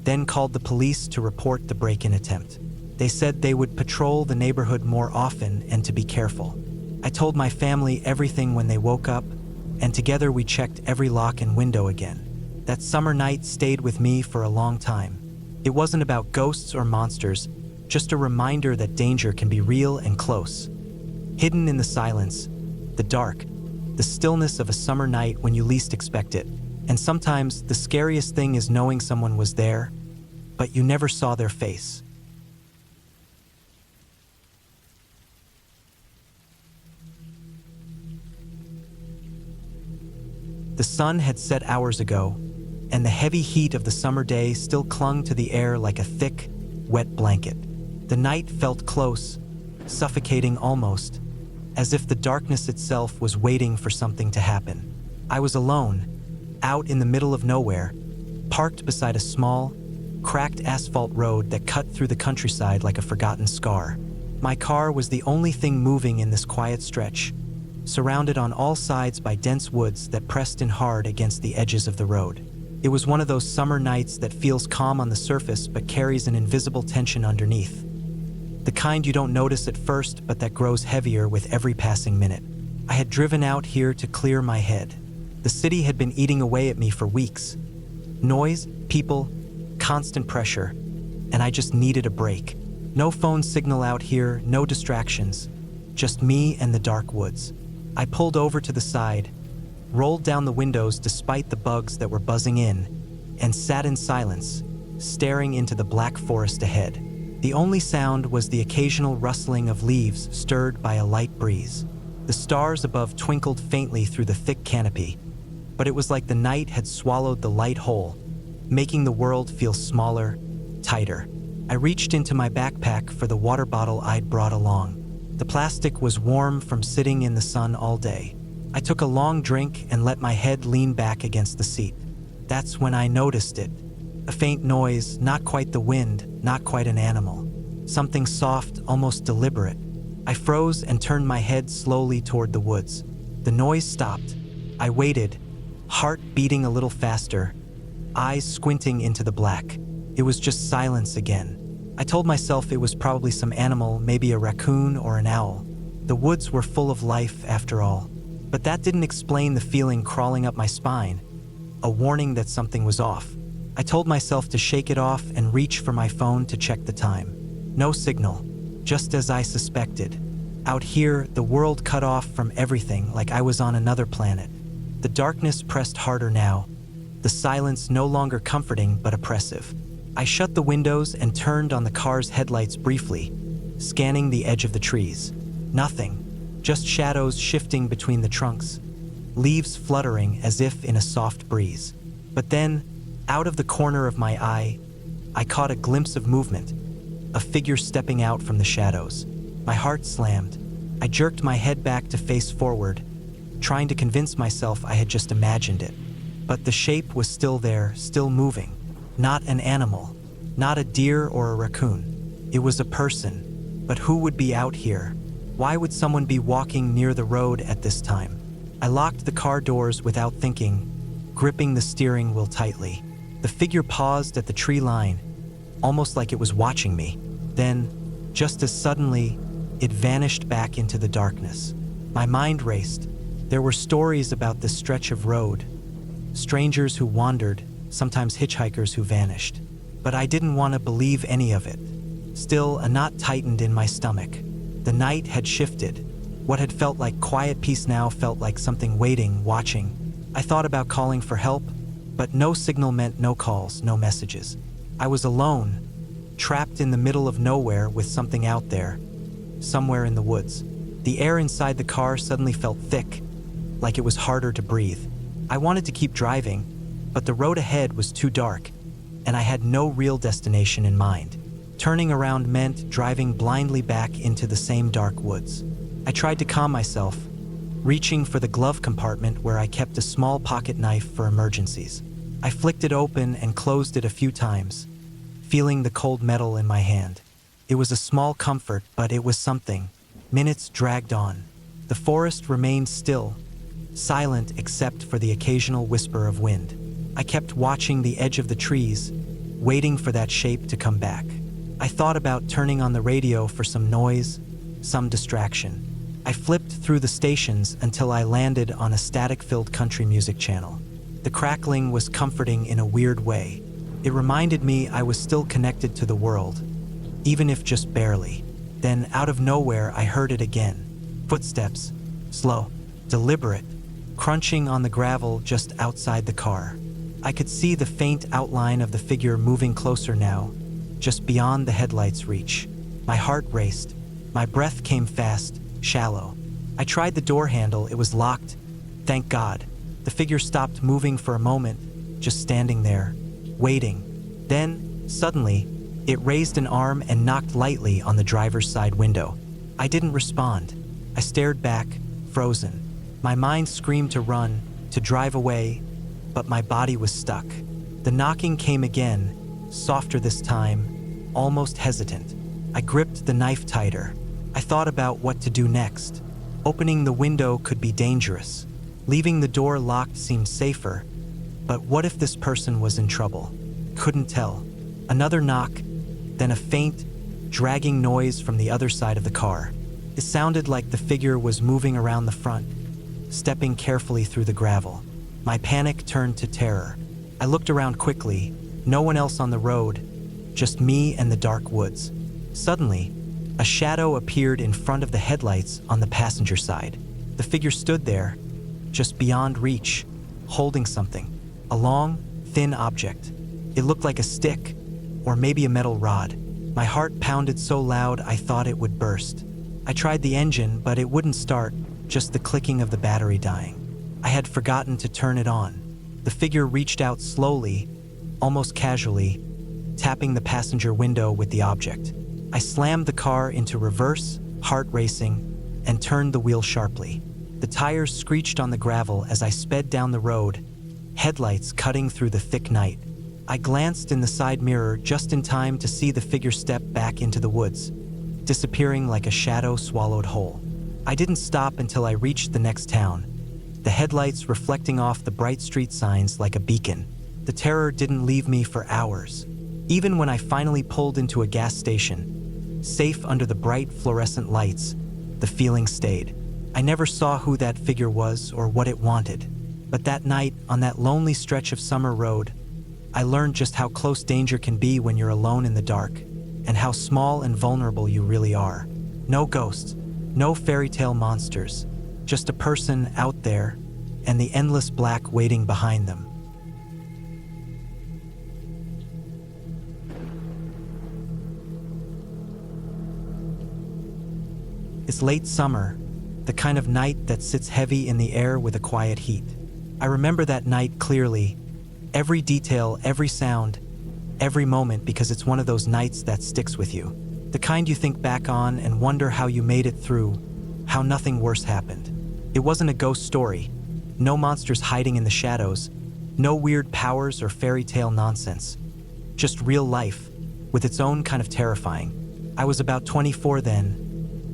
then called the police to report the break-in attempt. They said they would patrol the neighborhood more often and to be careful. I told my family everything when they woke up, and together we checked every lock and window again. That summer night stayed with me for a long time. It wasn't about ghosts or monsters, just a reminder that danger can be real and close. Hidden in the silence, the dark, the stillness of a summer night when you least expect it. And sometimes the scariest thing is knowing someone was there, but you never saw their face. The sun had set hours ago, and the heavy heat of the summer day still clung to the air like a thick, wet blanket. The night felt close, suffocating almost, as if the darkness itself was waiting for something to happen. I was alone, out in the middle of nowhere, parked beside a small, cracked asphalt road that cut through the countryside like a forgotten scar. My car was the only thing moving in this quiet stretch, surrounded on all sides by dense woods that pressed in hard against the edges of the road. It was one of those summer nights that feels calm on the surface but carries an invisible tension underneath. The kind you don't notice at first but that grows heavier with every passing minute. I had driven out here to clear my head. The city had been eating away at me for weeks. Noise, people, constant pressure, and I just needed a break. No phone signal out here, no distractions, just me and the dark woods. I pulled over to the side, rolled down the windows despite the bugs that were buzzing in, and sat in silence, staring into the black forest ahead. The only sound was the occasional rustling of leaves stirred by a light breeze. The stars above twinkled faintly through the thick canopy, but it was like the night had swallowed the light whole, making the world feel smaller, tighter. I reached into my backpack for the water bottle I'd brought along. The plastic was warm from sitting in the sun all day. I took a long drink and let my head lean back against the seat. That's when I noticed it. A faint noise, not quite the wind, not quite an animal. Something soft, almost deliberate. I froze and turned my head slowly toward the woods. The noise stopped. I waited, heart beating a little faster, eyes squinting into the black. It was just silence again. I told myself it was probably some animal, maybe a raccoon or an owl. The woods were full of life after all. But that didn't explain the feeling crawling up my spine, a warning that something was off. I told myself to shake it off and reach for my phone to check the time. No signal, just as I suspected. Out here, the world cut off from everything like I was on another planet. The darkness pressed harder now, the silence no longer comforting but oppressive. I shut the windows and turned on the car's headlights briefly, scanning the edge of the trees. Nothing, just shadows shifting between the trunks, leaves fluttering as if in a soft breeze. But then, out of the corner of my eye, I caught a glimpse of movement, a figure stepping out from the shadows. My heart slammed. I jerked my head back to face forward, trying to convince myself I had just imagined it. But the shape was still there, still moving. Not an animal, not a deer or a raccoon. It was a person. But who would be out here? Why would someone be walking near the road at this time? I locked the car doors without thinking, gripping the steering wheel tightly. The figure paused at the tree line, almost like it was watching me. Then, just as suddenly, it vanished back into the darkness. My mind raced. There were stories about this stretch of road, strangers who wandered, sometimes hitchhikers who vanished. But I didn't want to believe any of it. Still, a knot tightened in my stomach. The night had shifted. What had felt like quiet peace now felt like something waiting, watching. I thought about calling for help, but no signal meant no calls, no messages. I was alone, trapped in the middle of nowhere with something out there, somewhere in the woods. The air inside the car suddenly felt thick, like it was harder to breathe. I wanted to keep driving, but the road ahead was too dark, and I had no real destination in mind. Turning around meant driving blindly back into the same dark woods. I tried to calm myself, reaching for the glove compartment where I kept a small pocket knife for emergencies. I flicked it open and closed it a few times, feeling the cold metal in my hand. It was a small comfort, but it was something. Minutes dragged on. The forest remained still, silent except for the occasional whisper of wind. I kept watching the edge of the trees, waiting for that shape to come back. I thought about turning on the radio for some noise, some distraction. I flipped through the stations until I landed on a static-filled country music channel. The crackling was comforting in a weird way. It reminded me I was still connected to the world, even if just barely. Then, out of nowhere, I heard it again. Footsteps, slow, deliberate, crunching on the gravel just outside the car. I could see the faint outline of the figure moving closer now, just beyond the headlights' reach. My heart raced. My breath came fast, shallow. I tried the door handle. It was locked. Thank God. The figure stopped moving for a moment, just standing there, waiting. Then, suddenly, it raised an arm and knocked lightly on the driver's side window. I didn't respond. I stared back, frozen. My mind screamed to run, to drive away, but my body was stuck. The knocking came again, softer this time, almost hesitant. I gripped the knife tighter. I thought about what to do next. Opening the window could be dangerous. Leaving the door locked seemed safer. But what if this person was in trouble? Couldn't tell. Another knock, then a faint, dragging noise from the other side of the car. It sounded like the figure was moving around the front, stepping carefully through the gravel. My panic turned to terror. I looked around quickly. No one else on the road, just me and the dark woods. Suddenly, a shadow appeared in front of the headlights on the passenger side. The figure stood there, just beyond reach, holding something. A long, thin object. It looked like a stick, or maybe a metal rod. My heart pounded so loud I thought it would burst. I tried the engine, but it wouldn't start, just the clicking of the battery dying. I had forgotten to turn it on. The figure reached out slowly, almost casually, tapping the passenger window with the object. I slammed the car into reverse, heart racing, and turned the wheel sharply. The tires screeched on the gravel as I sped down the road, headlights cutting through the thick night. I glanced in the side mirror just in time to see the figure step back into the woods, disappearing like a shadow swallowed whole. I didn't stop until I reached the next town, the headlights reflecting off the bright street signs like a beacon. The terror didn't leave me for hours. Even when I finally pulled into a gas station, safe under the bright fluorescent lights, the feeling stayed. I never saw who that figure was or what it wanted. But that night, on that lonely stretch of summer road, I learned just how close danger can be when you're alone in the dark, and how small and vulnerable you really are. No ghosts, no fairy tale monsters, just a person out there, and the endless black waiting behind them. It's late summer, the kind of night that sits heavy in the air with a quiet heat. I remember that night clearly, every detail, every sound, every moment, because it's one of those nights that sticks with you. The kind you think back on and wonder how you made it through, how nothing worse happened. It wasn't a ghost story, no monsters hiding in the shadows, no weird powers or fairy tale nonsense. Just real life, with its own kind of terrifying. I was about 24 then,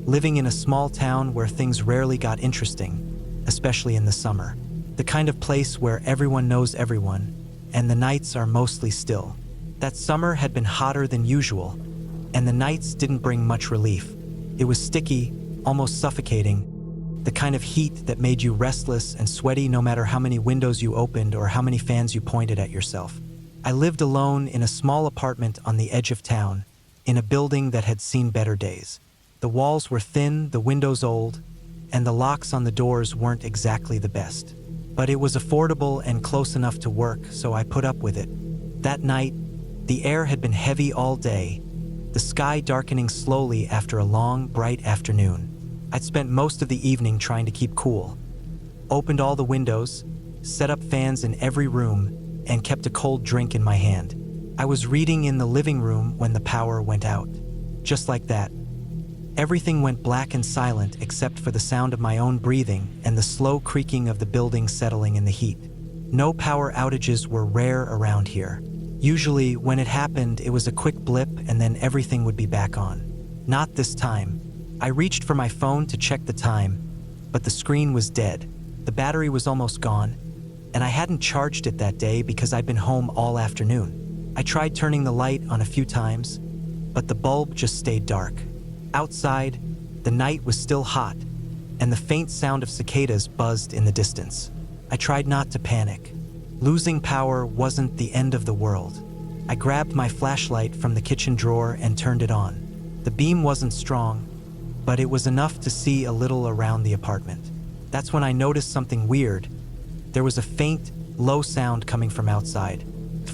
living in a small town where things rarely got interesting, especially in the summer. The kind of place where everyone knows everyone, and the nights are mostly still. That summer had been hotter than usual, and the nights didn't bring much relief. It was sticky, almost suffocating, the kind of heat that made you restless and sweaty no matter how many windows you opened or how many fans you pointed at yourself. I lived alone in a small apartment on the edge of town, in a building that had seen better days. The walls were thin, the windows old, and the locks on the doors weren't exactly the best. But it was affordable and close enough to work, so I put up with it. That night, the air had been heavy all day, the sky darkening slowly after a long, bright afternoon. I'd spent most of the evening trying to keep cool. Opened all the windows, set up fans in every room, and kept a cold drink in my hand. I was reading in the living room when the power went out. Just like that. Everything went black and silent except for the sound of my own breathing and the slow creaking of the building settling in the heat. No power outages were rare around here. Usually, when it happened, it was a quick blip and then everything would be back on. Not this time. I reached for my phone to check the time, but the screen was dead. The battery was almost gone, and I hadn't charged it that day because I'd been home all afternoon. I tried turning the light on a few times, but the bulb just stayed dark. Outside, the night was still hot, and the faint sound of cicadas buzzed in the distance. I tried not to panic. Losing power wasn't the end of the world. I grabbed my flashlight from the kitchen drawer and turned it on. The beam wasn't strong, but it was enough to see a little around the apartment. That's when I noticed something weird. There was a faint, low sound coming from outside.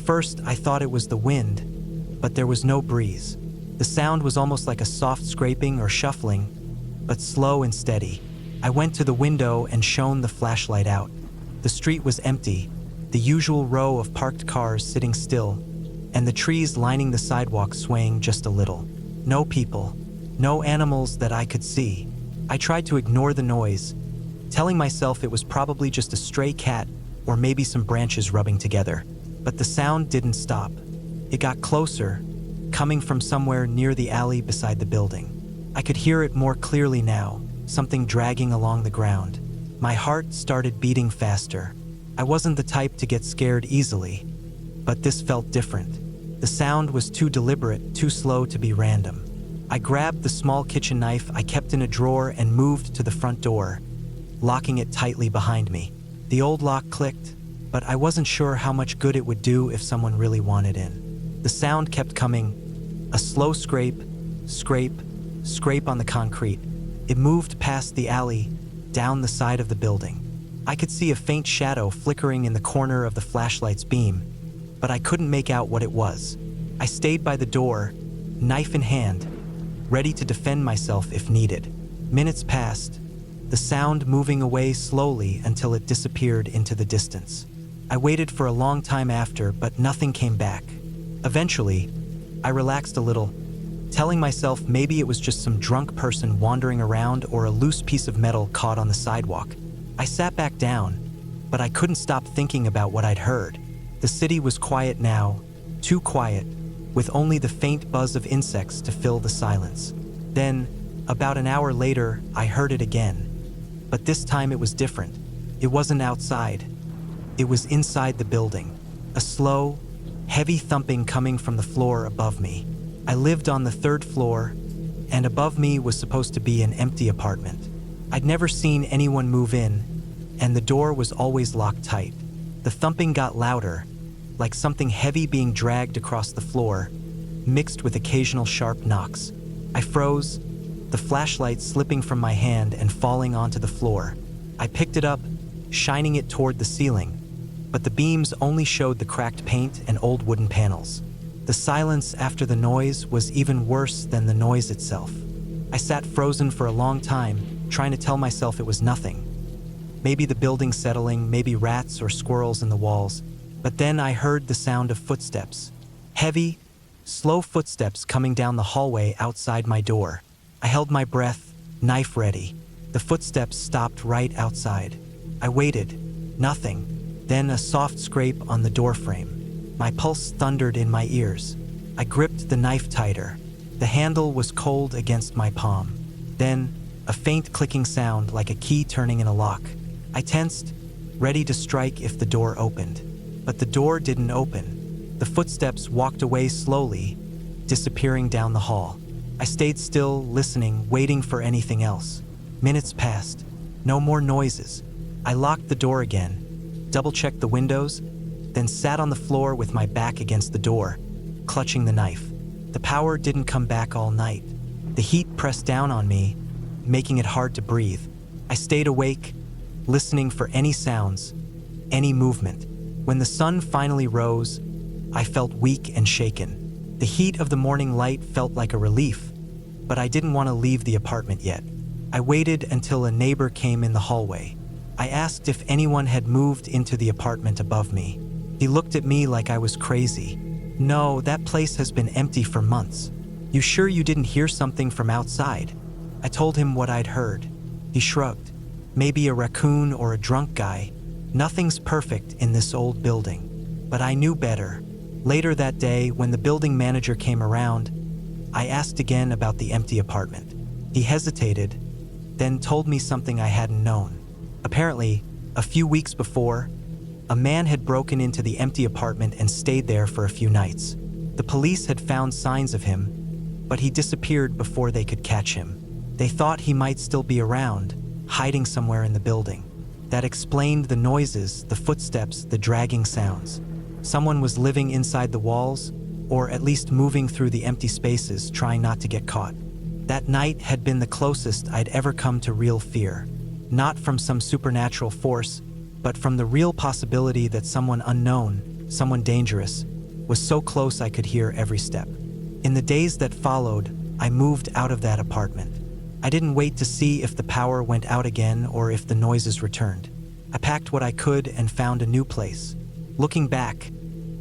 First, I thought it was the wind, but there was no breeze. The sound was almost like a soft scraping or shuffling, but slow and steady. I went to the window and shone the flashlight out. The street was empty, the usual row of parked cars sitting still, and the trees lining the sidewalk swaying just a little. No people, no animals that I could see. I tried to ignore the noise, telling myself it was probably just a stray cat or maybe some branches rubbing together. But the sound didn't stop. It got closer, coming from somewhere near the alley beside the building. I could hear it more clearly now, something dragging along the ground. My heart started beating faster. I wasn't the type to get scared easily, but this felt different. The sound was too deliberate, too slow to be random. I grabbed the small kitchen knife I kept in a drawer and moved to the front door, locking it tightly behind me. The old lock clicked, but I wasn't sure how much good it would do if someone really wanted in. The sound kept coming, a slow scrape, scrape, scrape on the concrete. It moved past the alley, down the side of the building. I could see a faint shadow flickering in the corner of the flashlight's beam, but I couldn't make out what it was. I stayed by the door, knife in hand, ready to defend myself if needed. Minutes passed, the sound moving away slowly until it disappeared into the distance. I waited for a long time after, but nothing came back. Eventually, I relaxed a little, telling myself maybe it was just some drunk person wandering around or a loose piece of metal caught on the sidewalk. I sat back down, but I couldn't stop thinking about what I'd heard. The city was quiet now, too quiet, with only the faint buzz of insects to fill the silence. Then, about an hour later, I heard it again. But this time it was different. It wasn't outside. It was inside the building. A slow, heavy thumping coming from the floor above me. I lived on the 3rd floor, and above me was supposed to be an empty apartment. I'd never seen anyone move in, and the door was always locked tight. The thumping got louder, like something heavy being dragged across the floor, mixed with occasional sharp knocks. I froze, the flashlight slipping from my hand and falling onto the floor. I picked it up, shining it toward the ceiling, but the beams only showed the cracked paint and old wooden panels. The silence after the noise was even worse than the noise itself. I sat frozen for a long time, trying to tell myself it was nothing. Maybe the building settling, maybe rats or squirrels in the walls. But then I heard the sound of footsteps. Heavy, slow footsteps coming down the hallway outside my door. I held my breath, knife ready. The footsteps stopped right outside. I waited. Nothing. Then a soft scrape on the doorframe. My pulse thundered in my ears. I gripped the knife tighter. The handle was cold against my palm. Then, a faint clicking sound like a key turning in a lock. I tensed, ready to strike if the door opened. But the door didn't open. The footsteps walked away slowly, disappearing down the hall. I stayed still, listening, waiting for anything else. Minutes passed. No more noises. I locked the door again, double-checked the windows, then sat on the floor with my back against the door, clutching the knife. The power didn't come back all night. The heat pressed down on me, making it hard to breathe. I stayed awake, listening for any sounds, any movement. When the sun finally rose, I felt weak and shaken. The heat of the morning light felt like a relief, but I didn't want to leave the apartment yet. I waited until a neighbor came in the hallway. I asked if anyone had moved into the apartment above me. He looked at me like I was crazy. "No, that place has been empty for months. You sure you didn't hear something from outside?" I told him what I'd heard. He shrugged. "Maybe a raccoon or a drunk guy. Nothing's perfect in this old building." But I knew better. Later that day, when the building manager came around, I asked again about the empty apartment. He hesitated, then told me something I hadn't known. Apparently, a few weeks before, a man had broken into the empty apartment and stayed there for a few nights. The police had found signs of him, but he disappeared before they could catch him. They thought he might still be around, hiding somewhere in the building. That explained the noises, the footsteps, the dragging sounds. Someone was living inside the walls, or at least moving through the empty spaces, trying not to get caught. That night had been the closest I'd ever come to real fear. Not from some supernatural force, but from the real possibility that someone unknown, someone dangerous, was so close I could hear every step. In the days that followed, I moved out of that apartment. I didn't wait to see if the power went out again or if the noises returned. I packed what I could and found a new place. Looking back,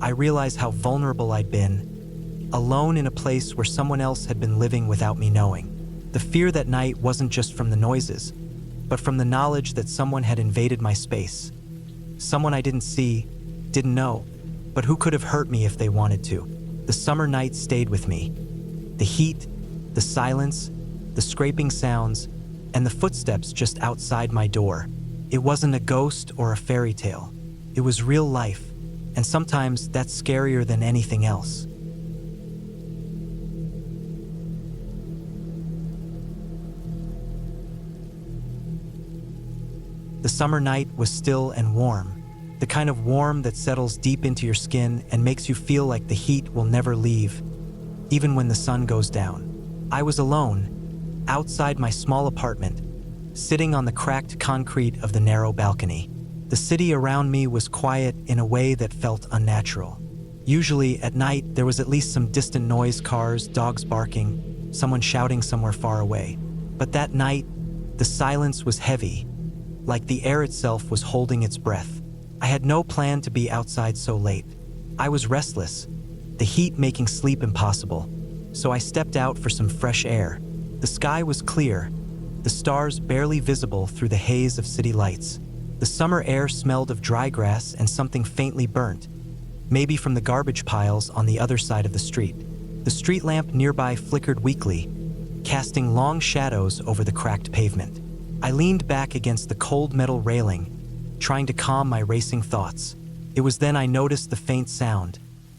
I realized how vulnerable I'd been, alone in a place where someone else had been living without me knowing. The fear that night wasn't just from the noises, but from the knowledge that someone had invaded my space. Someone I didn't see, didn't know, but who could have hurt me if they wanted to. The summer night stayed with me. The heat, the silence, the scraping sounds, and the footsteps just outside my door. It wasn't a ghost or a fairy tale. It was real life, and sometimes that's scarier than anything else. The summer night was still and warm, the kind of warm that settles deep into your skin and makes you feel like the heat will never leave, even when the sun goes down. I was alone, outside my small apartment, sitting on the cracked concrete of the narrow balcony. The city around me was quiet in a way that felt unnatural. Usually, at night, there was at least some distant noise, cars, dogs barking, someone shouting somewhere far away. But that night, the silence was heavy, like the air itself was holding its breath. I had no plan to be outside so late. I was restless, the heat making sleep impossible, so I stepped out for some fresh air. The sky was clear, the stars barely visible through the haze of city lights. The summer air smelled of dry grass and something faintly burnt, maybe from the garbage piles on the other side of the street. The street lamp nearby flickered weakly, casting long shadows over the cracked pavement. I leaned back against the cold metal railing, trying to calm my racing thoughts. It was then I noticed the faint sound,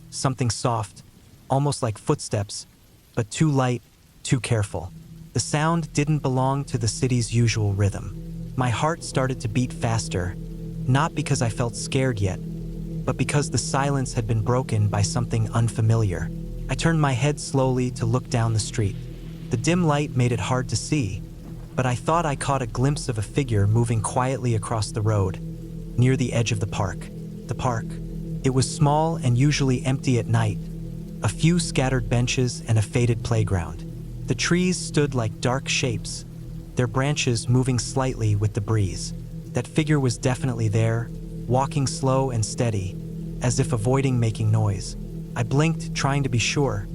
something soft, almost like footsteps, but too light, too careful. The sound didn't belong to the city's usual rhythm. My heart started to beat faster, not because I felt scared yet, but because the silence had been broken by something unfamiliar. I turned my head slowly to look down the street. The dim light made it hard to see, but I thought I caught a glimpse of a figure moving quietly across the road, near the edge of the park. The park. It was small and usually empty at night, a few scattered benches and a faded playground. The trees stood like dark shapes, their branches moving slightly with the breeze. That figure was definitely there, walking slow and steady, as if avoiding making noise. I blinked, trying to be sure,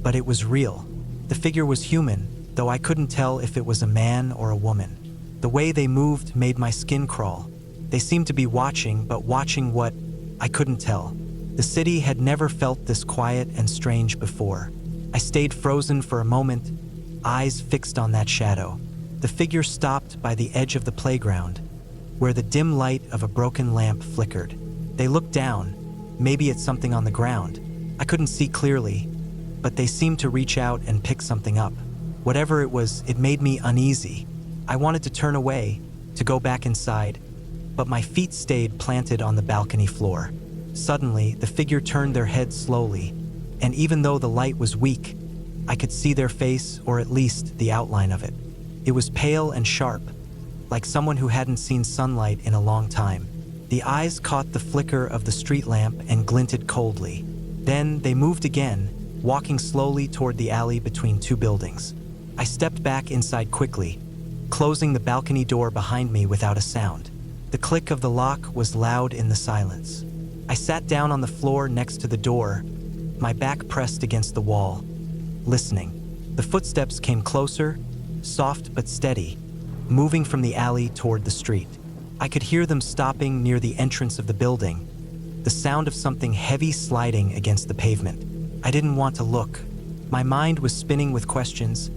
but it was real. The figure was human, though I couldn't tell if it was a man or a woman. The way they moved made my skin crawl. They seemed to be watching, but watching what? I couldn't tell. The city had never felt this quiet and strange before. I stayed frozen for a moment, eyes fixed on that shadow. The figure stopped by the edge of the playground, where the dim light of a broken lamp flickered. They looked down, maybe at something on the ground. I couldn't see clearly, but they seemed to reach out and pick something up. Whatever it was, it made me uneasy. I wanted to turn away, to go back inside, but my feet stayed planted on the balcony floor. Suddenly, the figure turned their head slowly, and even though the light was weak, I could see their face, or at least the outline of it. It was pale and sharp, like someone who hadn't seen sunlight in a long time. The eyes caught the flicker of the street lamp and glinted coldly. Then they moved again, walking slowly toward the alley between two buildings. I stepped back inside quickly, closing the balcony door behind me without a sound. The click of the lock was loud in the silence. I sat down on the floor next to the door, my back pressed against the wall, listening. The footsteps came closer, soft but steady, moving from the alley toward the street. I could hear them stopping near the entrance of the building, the sound of something heavy sliding against the pavement. I didn't want to look. My mind was spinning with questions,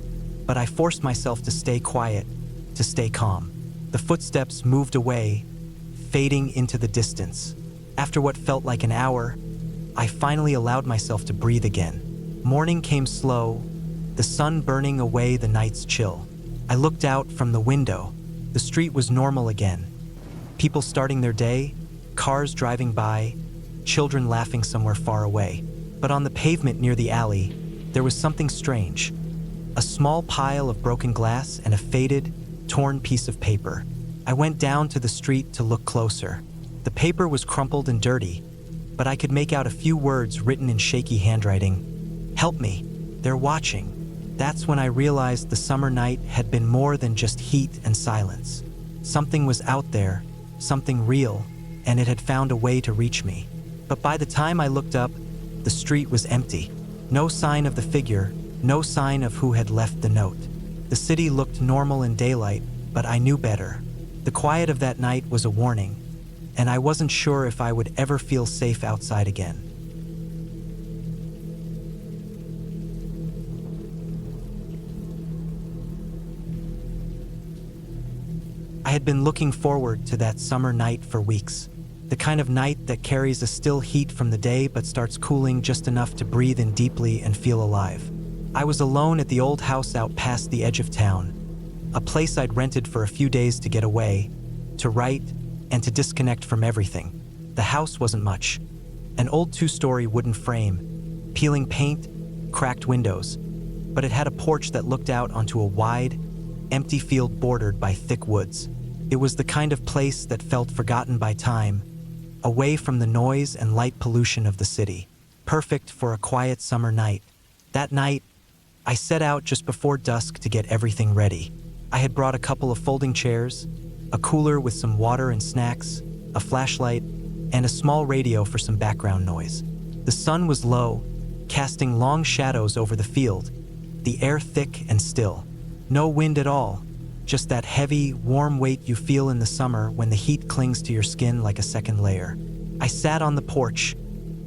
but I forced myself to stay quiet, to stay calm. The footsteps moved away, fading into the distance. After what felt like an hour, I finally allowed myself to breathe again. Morning came slow, the sun burning away the night's chill. I looked out from the window. The street was normal again. People starting their day, cars driving by, children laughing somewhere far away. But on the pavement near the alley, there was something strange. A small pile of broken glass and a faded, torn piece of paper. I went down to the street to look closer. The paper was crumpled and dirty, but I could make out a few words written in shaky handwriting. "Help me, they're watching." That's when I realized the summer night had been more than just heat and silence. Something was out there, something real, and it had found a way to reach me. But by the time I looked up, the street was empty. No sign of the figure, no sign of who had left the note. The city looked normal in daylight, but I knew better. The quiet of that night was a warning, and I wasn't sure if I would ever feel safe outside again. I had been looking forward to that summer night for weeks. The kind of night that carries a still heat from the day but starts cooling just enough to breathe in deeply and feel alive. I was alone at the old house out past the edge of town, a place I'd rented for a few days to get away, to write, and to disconnect from everything. The house wasn't much. An old two-story wooden frame, peeling paint, cracked windows, but it had a porch that looked out onto a wide, empty field bordered by thick woods. It was the kind of place that felt forgotten by time, away from the noise and light pollution of the city. Perfect for a quiet summer night. That night, I set out just before dusk to get everything ready. I had brought a couple of folding chairs, a cooler with some water and snacks, a flashlight, and a small radio for some background noise. The sun was low, casting long shadows over the field, the air thick and still. No wind at all, just that heavy, warm weight you feel in the summer when the heat clings to your skin like a second layer. I sat on the porch,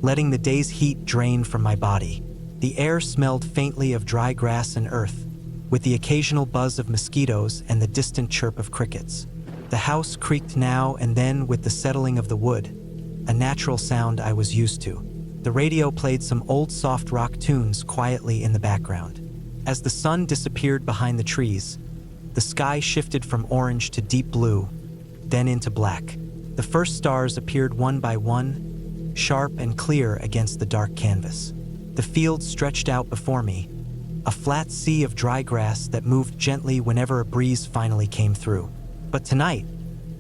letting the day's heat drain from my body. The air smelled faintly of dry grass and earth, with the occasional buzz of mosquitoes and the distant chirp of crickets. The house creaked now and then with the settling of the wood, a natural sound I was used to. The radio played some old soft rock tunes quietly in the background. As the sun disappeared behind the trees, the sky shifted from orange to deep blue, then into black. The first stars appeared one by one, sharp and clear against the dark canvas. The field stretched out before me, a flat sea of dry grass that moved gently whenever a breeze finally came through. But tonight,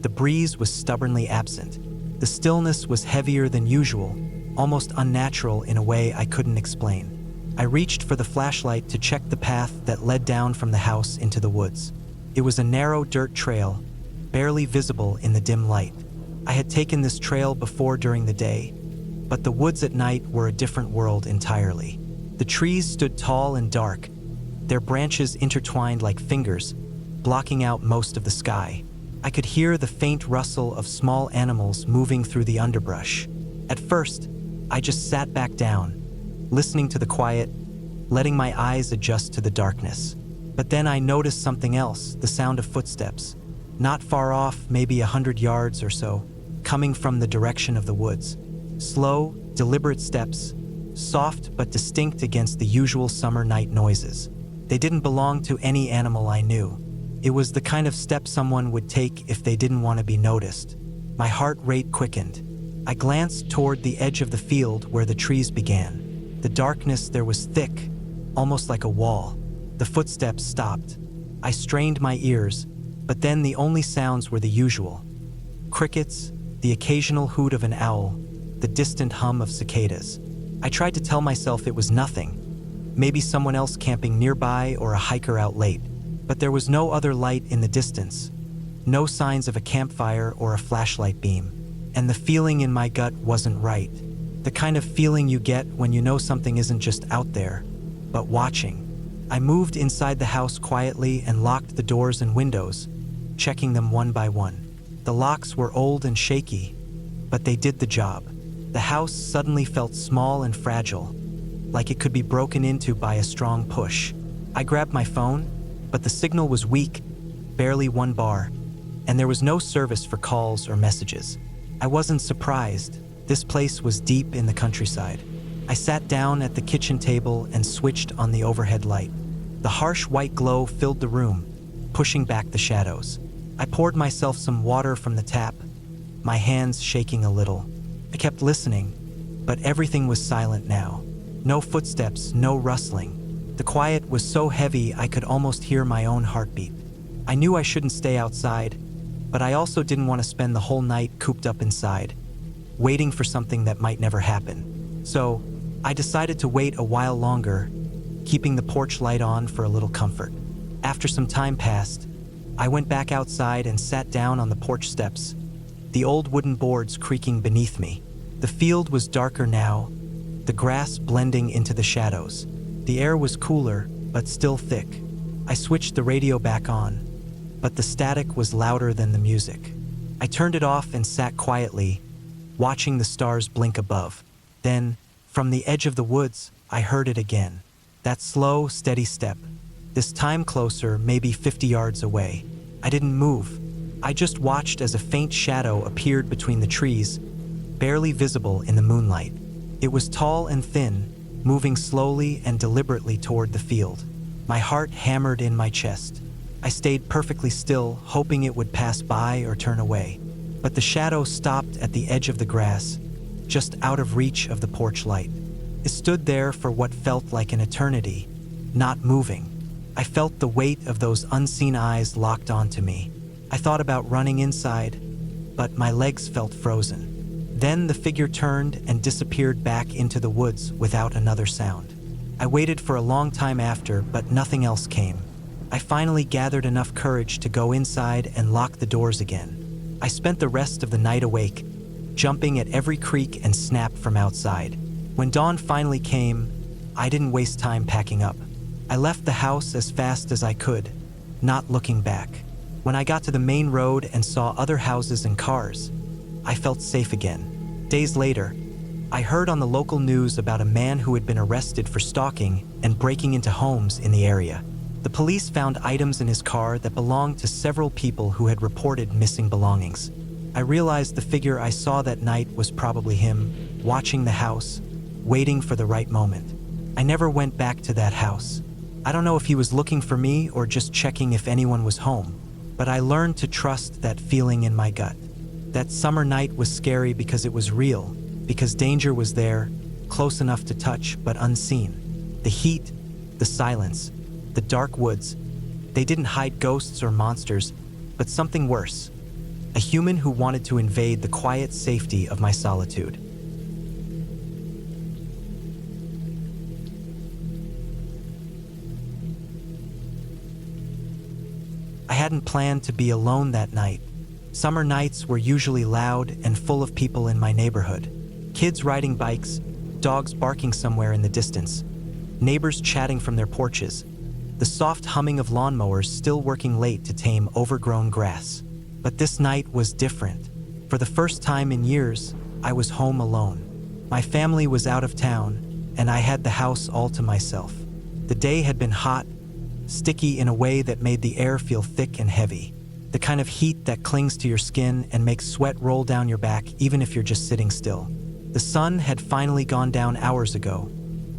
the breeze was stubbornly absent. The stillness was heavier than usual, almost unnatural in a way I couldn't explain. I reached for the flashlight to check the path that led down from the house into the woods. It was a narrow dirt trail, barely visible in the dim light. I had taken this trail before during the day, but the woods at night were a different world entirely. The trees stood tall and dark, their branches intertwined like fingers, blocking out most of the sky. I could hear the faint rustle of small animals moving through the underbrush. At first, I just sat back down, listening to the quiet, letting my eyes adjust to the darkness. But then I noticed something else, the sound of footsteps. Not far off, maybe 100 yards or so, coming from the direction of the woods. Slow, deliberate steps, soft but distinct against the usual summer night noises. They didn't belong to any animal I knew. It was the kind of step someone would take if they didn't want to be noticed. My heart rate quickened. I glanced toward the edge of the field where the trees began. The darkness there was thick, almost like a wall. The footsteps stopped. I strained my ears, but then the only sounds were the usual. Crickets, the occasional hoot of an owl, the distant hum of cicadas. I tried to tell myself it was nothing, maybe someone else camping nearby or a hiker out late. But there was no other light in the distance, no signs of a campfire or a flashlight beam. And the feeling in my gut wasn't right. The kind of feeling you get when you know something isn't just out there, but watching. I moved inside the house quietly and locked the doors and windows, checking them one by one. The locks were old and shaky, but they did the job. The house suddenly felt small and fragile, like it could be broken into by a strong push. I grabbed my phone, but the signal was weak, barely 1 bar, and there was no service for calls or messages. I wasn't surprised. This place was deep in the countryside. I sat down at the kitchen table and switched on the overhead light. The harsh white glow filled the room, pushing back the shadows. I poured myself some water from the tap, my hands shaking a little. I kept listening, but everything was silent now. No footsteps, no rustling. The quiet was so heavy I could almost hear my own heartbeat. I knew I shouldn't stay outside, but I also didn't want to spend the whole night cooped up inside, waiting for something that might never happen. So, I decided to wait a while longer, keeping the porch light on for a little comfort. After some time passed, I went back outside and sat down on the porch steps, the old wooden boards creaking beneath me. The field was darker now, the grass blending into the shadows. The air was cooler, but still thick. I switched the radio back on, but the static was louder than the music. I turned it off and sat quietly, watching the stars blink above. Then, from the edge of the woods, I heard it again. That slow, steady step. This time closer, maybe 50 yards away. I didn't move. I just watched as a faint shadow appeared between the trees, barely visible in the moonlight. It was tall and thin, moving slowly and deliberately toward the field. My heart hammered in my chest. I stayed perfectly still, hoping it would pass by or turn away. But the shadow stopped at the edge of the grass, just out of reach of the porch light. It stood there for what felt like an eternity, not moving. I felt the weight of those unseen eyes locked onto me. I thought about running inside, but my legs felt frozen. Then the figure turned and disappeared back into the woods without another sound. I waited for a long time after, but nothing else came. I finally gathered enough courage to go inside and lock the doors again. I spent the rest of the night awake, jumping at every creak and snap from outside. When dawn finally came, I didn't waste time packing up. I left the house as fast as I could, not looking back. When I got to the main road and saw other houses and cars, I felt safe again. Days later, I heard on the local news about a man who had been arrested for stalking and breaking into homes in the area. The police found items in his car that belonged to several people who had reported missing belongings. I realized the figure I saw that night was probably him, watching the house, waiting for the right moment. I never went back to that house. I don't know if he was looking for me or just checking if anyone was home, but I learned to trust that feeling in my gut. That summer night was scary because it was real, because danger was there, close enough to touch but unseen. The heat, the silence, the dark woods, they didn't hide ghosts or monsters, but something worse. A human who wanted to invade the quiet safety of my solitude. I hadn't planned to be alone that night. Summer nights were usually loud and full of people in my neighborhood. Kids riding bikes, dogs barking somewhere in the distance, neighbors chatting from their porches, the soft humming of lawnmowers still working late to tame overgrown grass. But this night was different. For the first time in years, I was home alone. My family was out of town, and I had the house all to myself. The day had been hot, sticky in a way that made the air feel thick and heavy. The kind of heat that clings to your skin and makes sweat roll down your back even if you're just sitting still. The sun had finally gone down hours ago,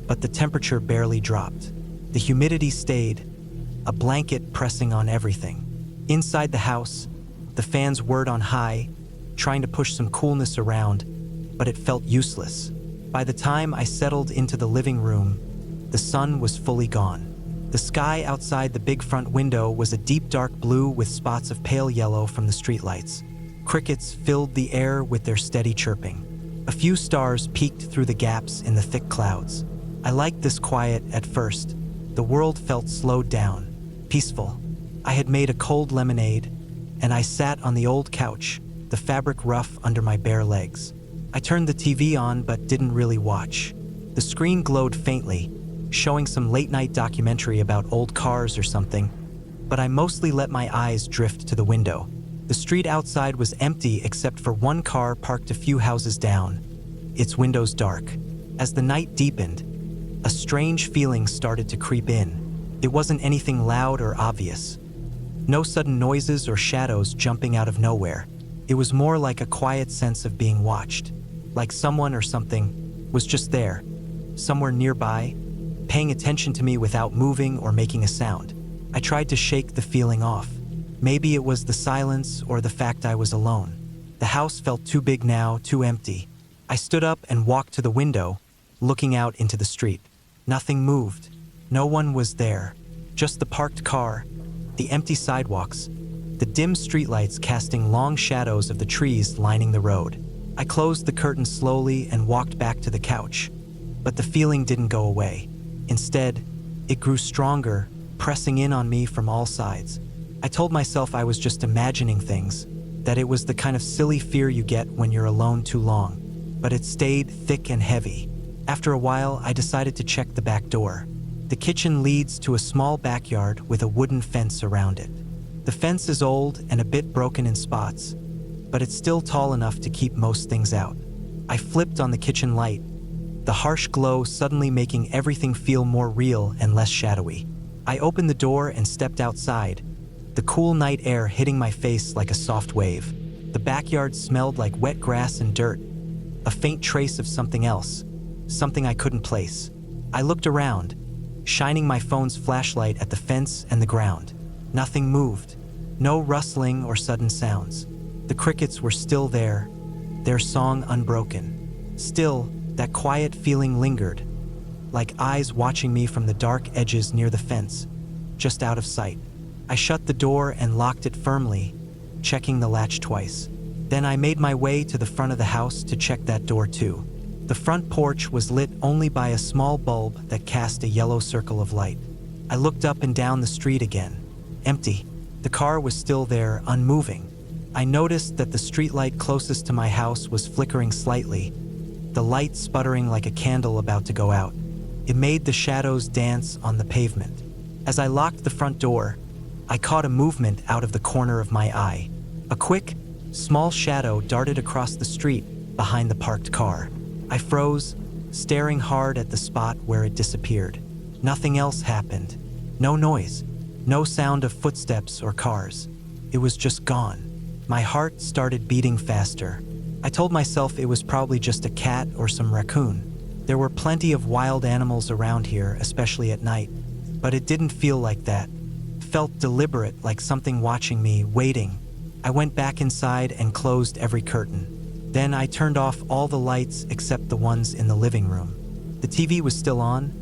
but the temperature barely dropped. The humidity stayed, a blanket pressing on everything. Inside the house, the fans whirred on high, trying to push some coolness around, but it felt useless. By the time I settled into the living room, the sun was fully gone. The sky outside the big front window was a deep dark blue with spots of pale yellow from the streetlights. Crickets filled the air with their steady chirping. A few stars peeked through the gaps in the thick clouds. I liked this quiet at first. The world felt slowed down, peaceful. I had made a cold lemonade, and I sat on the old couch, the fabric rough under my bare legs. I turned the TV on but didn't really watch. The screen glowed faintly, showing some late-night documentary about old cars or something, but I mostly let my eyes drift to the window. The street outside was empty except for one car parked a few houses down, its windows dark. As the night deepened, a strange feeling started to creep in. It wasn't anything loud or obvious. No sudden noises or shadows jumping out of nowhere. It was more like a quiet sense of being watched, like someone or something was just there, somewhere nearby, paying attention to me without moving or making a sound. I tried to shake the feeling off. Maybe it was the silence or the fact I was alone. The house felt too big now, too empty. I stood up and walked to the window, looking out into the street. Nothing moved. No one was there. Just the parked car, the empty sidewalks, the dim streetlights casting long shadows of the trees lining the road. I closed the curtain slowly and walked back to the couch. But the feeling didn't go away. Instead, it grew stronger, pressing in on me from all sides. I told myself I was just imagining things, that it was the kind of silly fear you get when you're alone too long. But it stayed thick and heavy. After a while, I decided to check the back door. The kitchen leads to a small backyard with a wooden fence around it. The fence is old and a bit broken in spots, but it's still tall enough to keep most things out. I flipped on the kitchen light, the harsh glow suddenly making everything feel more real and less shadowy. I opened the door and stepped outside, the cool night air hitting my face like a soft wave. The backyard smelled like wet grass and dirt, a faint trace of something else, something I couldn't place. I looked around, shining my phone's flashlight at the fence and the ground. Nothing moved, no rustling or sudden sounds. The crickets were still there, their song unbroken. Still, that quiet feeling lingered, like eyes watching me from the dark edges near the fence, just out of sight. I shut the door and locked it firmly, checking the latch twice. Then I made my way to the front of the house to check that door too. The front porch was lit only by a small bulb that cast a yellow circle of light. I looked up and down the street again. Empty. The car was still there, unmoving. I noticed that the streetlight closest to my house was flickering slightly, the light sputtering like a candle about to go out. It made the shadows dance on the pavement. As I locked the front door, I caught a movement out of the corner of my eye. A quick, small shadow darted across the street behind the parked car. I froze, staring hard at the spot where it disappeared. Nothing else happened. No noise, no sound of footsteps or cars. It was just gone. My heart started beating faster. I told myself it was probably just a cat or some raccoon. There were plenty of wild animals around here, especially at night. But it didn't feel like that. It felt deliberate, like something watching me, waiting. I went back inside and closed every curtain. Then I turned off all the lights except the ones in the living room. The TV was still on,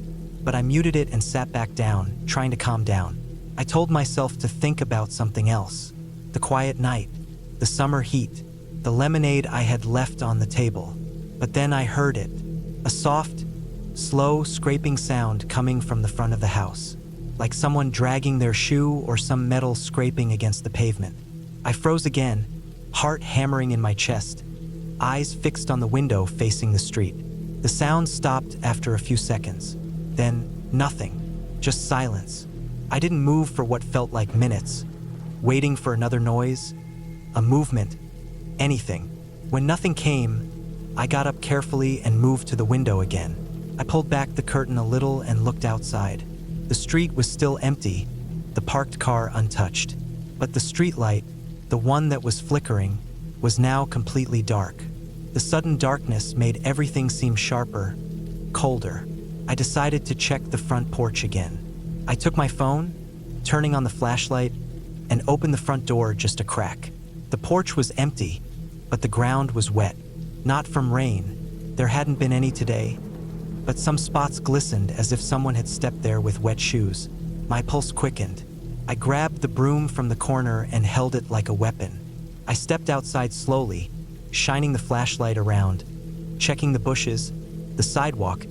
but I muted it and sat back down, trying to calm down. I told myself to think about something else. The quiet night, the summer heat, the lemonade I had left on the table. But then I heard it, a soft, slow scraping sound coming from the front of the house, like someone dragging their shoe or some metal scraping against the pavement. I froze again, heart hammering in my chest, eyes fixed on the window facing the street. The sound stopped after a few seconds. Then, nothing, just silence. I didn't move for what felt like minutes, waiting for another noise, a movement, anything. When nothing came, I got up carefully and moved to the window again. I pulled back the curtain a little and looked outside. The street was still empty, the parked car untouched. But the streetlight, the one that was flickering, was now completely dark. The sudden darkness made everything seem sharper, colder. I decided to check the front porch again. I took my phone, turning on the flashlight, and opened the front door just a crack. The porch was empty, but the ground was wet. Not from rain, there hadn't been any today, but some spots glistened as if someone had stepped there with wet shoes. My pulse quickened. I grabbed the broom from the corner and held it like a weapon. I stepped outside slowly, shining the flashlight around, checking the bushes, the sidewalk,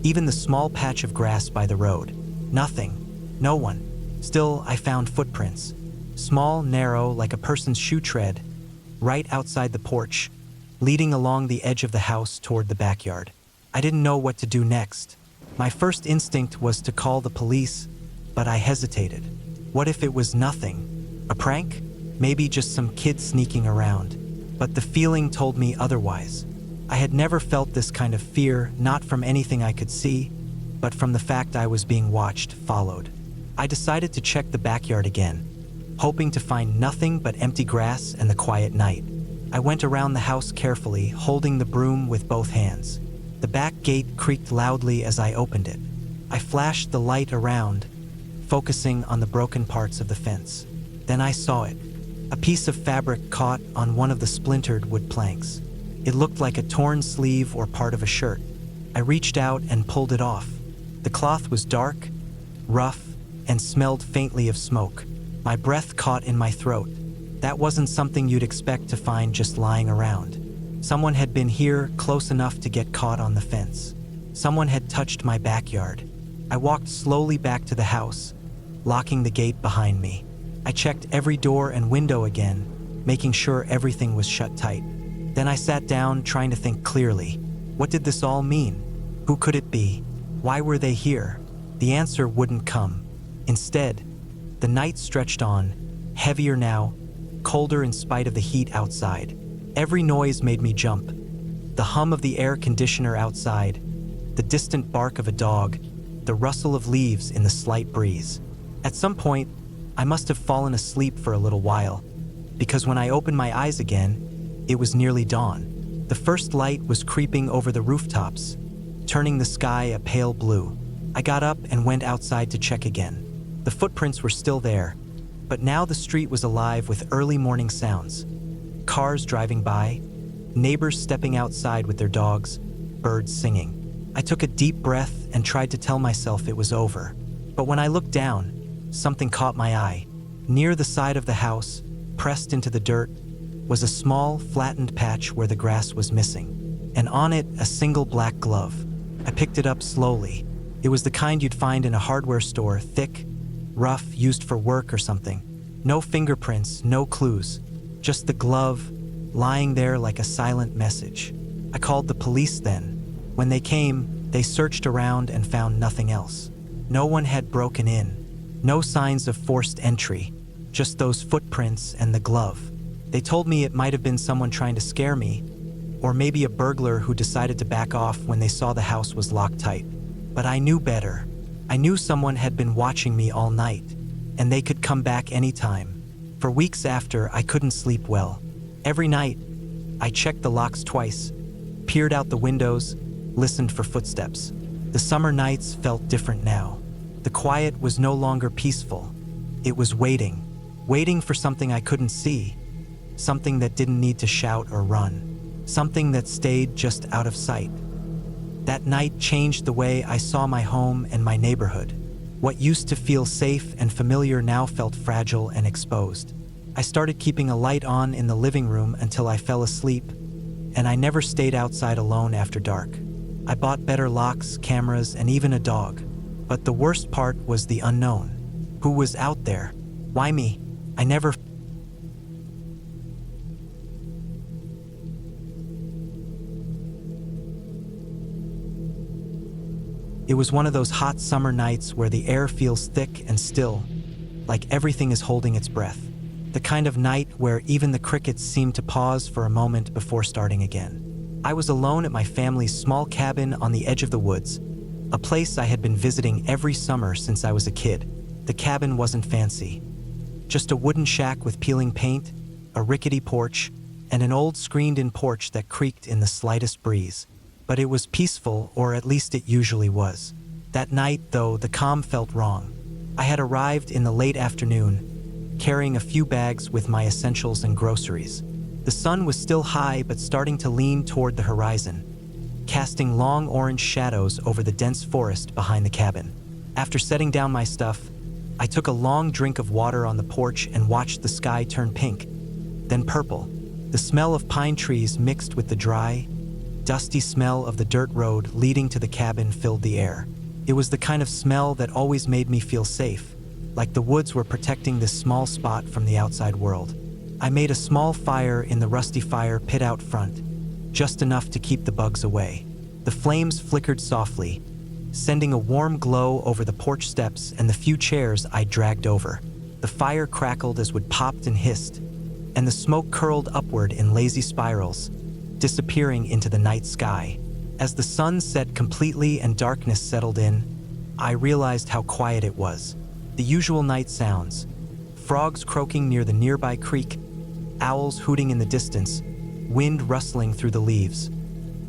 even the small patch of grass by the road. Nothing. No one. Still, I found footprints. Small, narrow, like a person's shoe tread, right outside the porch, leading along the edge of the house toward the backyard. I didn't know what to do next. My first instinct was to call the police, but I hesitated. What if it was nothing? A prank? Maybe just some kid sneaking around. But the feeling told me otherwise. I had never felt this kind of fear, not from anything I could see, but from the fact I was being watched, followed. I decided to check the backyard again, hoping to find nothing but empty grass and the quiet night. I went around the house carefully, holding the broom with both hands. The back gate creaked loudly as I opened it. I flashed the light around, focusing on the broken parts of the fence. Then I saw it. A piece of fabric caught on one of the splintered wood planks. It looked like a torn sleeve or part of a shirt. I reached out and pulled it off. The cloth was dark, rough, and smelled faintly of smoke. My breath caught in my throat. That wasn't something you'd expect to find just lying around. Someone had been here close enough to get caught on the fence. Someone had touched my backyard. I walked slowly back to the house, locking the gate behind me. I checked every door and window again, making sure everything was shut tight. Then I sat down, trying to think clearly. What did this all mean? Who could it be? Why were they here? The answer wouldn't come. Instead, the night stretched on, heavier now, colder in spite of the heat outside. Every noise made me jump. The hum of the air conditioner outside, the distant bark of a dog, the rustle of leaves in the slight breeze. At some point, I must have fallen asleep for a little while, because when I opened my eyes again, it was nearly dawn. The first light was creeping over the rooftops, turning the sky a pale blue. I got up and went outside to check again. The footprints were still there, but now the street was alive with early morning sounds. Cars driving by, neighbors stepping outside with their dogs, birds singing. I took a deep breath and tried to tell myself it was over. But when I looked down, something caught my eye. Near the side of the house, pressed into the dirt, was a small, flattened patch where the grass was missing, and on it a single black glove. I picked it up slowly. It was the kind you'd find in a hardware store, thick, rough, used for work or something. No fingerprints, no clues, just the glove, lying there like a silent message. I called the police then. When they came, they searched around and found nothing else. No one had broken in. No signs of forced entry, just those footprints and the glove. They told me it might have been someone trying to scare me, or maybe a burglar who decided to back off when they saw the house was locked tight. But I knew better. I knew someone had been watching me all night, and they could come back anytime. For weeks after, I couldn't sleep well. Every night, I checked the locks twice, peered out the windows, listened for footsteps. The summer nights felt different now. The quiet was no longer peaceful. It was waiting for something I couldn't see, something that didn't need to shout or run, something that stayed just out of sight. That night changed the way I saw my home and my neighborhood. What used to feel safe and familiar now felt fragile and exposed. I started keeping a light on in the living room until I fell asleep, and I never stayed outside alone after dark. I bought better locks, cameras, and even a dog. But the worst part was the unknown. Who was out there? Why me? I never. It was one of those hot summer nights where the air feels thick and still, like everything is holding its breath. The kind of night where even the crickets seem to pause for a moment before starting again. I was alone at my family's small cabin on the edge of the woods, a place I had been visiting every summer since I was a kid. The cabin wasn't fancy. Just a wooden shack with peeling paint, a rickety porch, and an old screened-in porch that creaked in the slightest breeze. But it was peaceful, or at least it usually was. That night, though, the calm felt wrong. I had arrived in the late afternoon, carrying a few bags with my essentials and groceries. The sun was still high but starting to lean toward the horizon, casting long orange shadows over the dense forest behind the cabin. After setting down my stuff, I took a long drink of water on the porch and watched the sky turn pink, then purple. The smell of pine trees mixed with the dry, dusty smell of the dirt road leading to the cabin filled the air. It was the kind of smell that always made me feel safe, like the woods were protecting this small spot from the outside world. I made a small fire in the rusty fire pit out front, just enough to keep the bugs away. The flames flickered softly, sending a warm glow over the porch steps and the few chairs I dragged over. The fire crackled as wood popped and hissed, and the smoke curled upward in lazy spirals, disappearing into the night sky. As the sun set completely and darkness settled in, I realized how quiet it was. The usual night sounds, frogs croaking near the nearby creek, owls hooting in the distance, wind rustling through the leaves,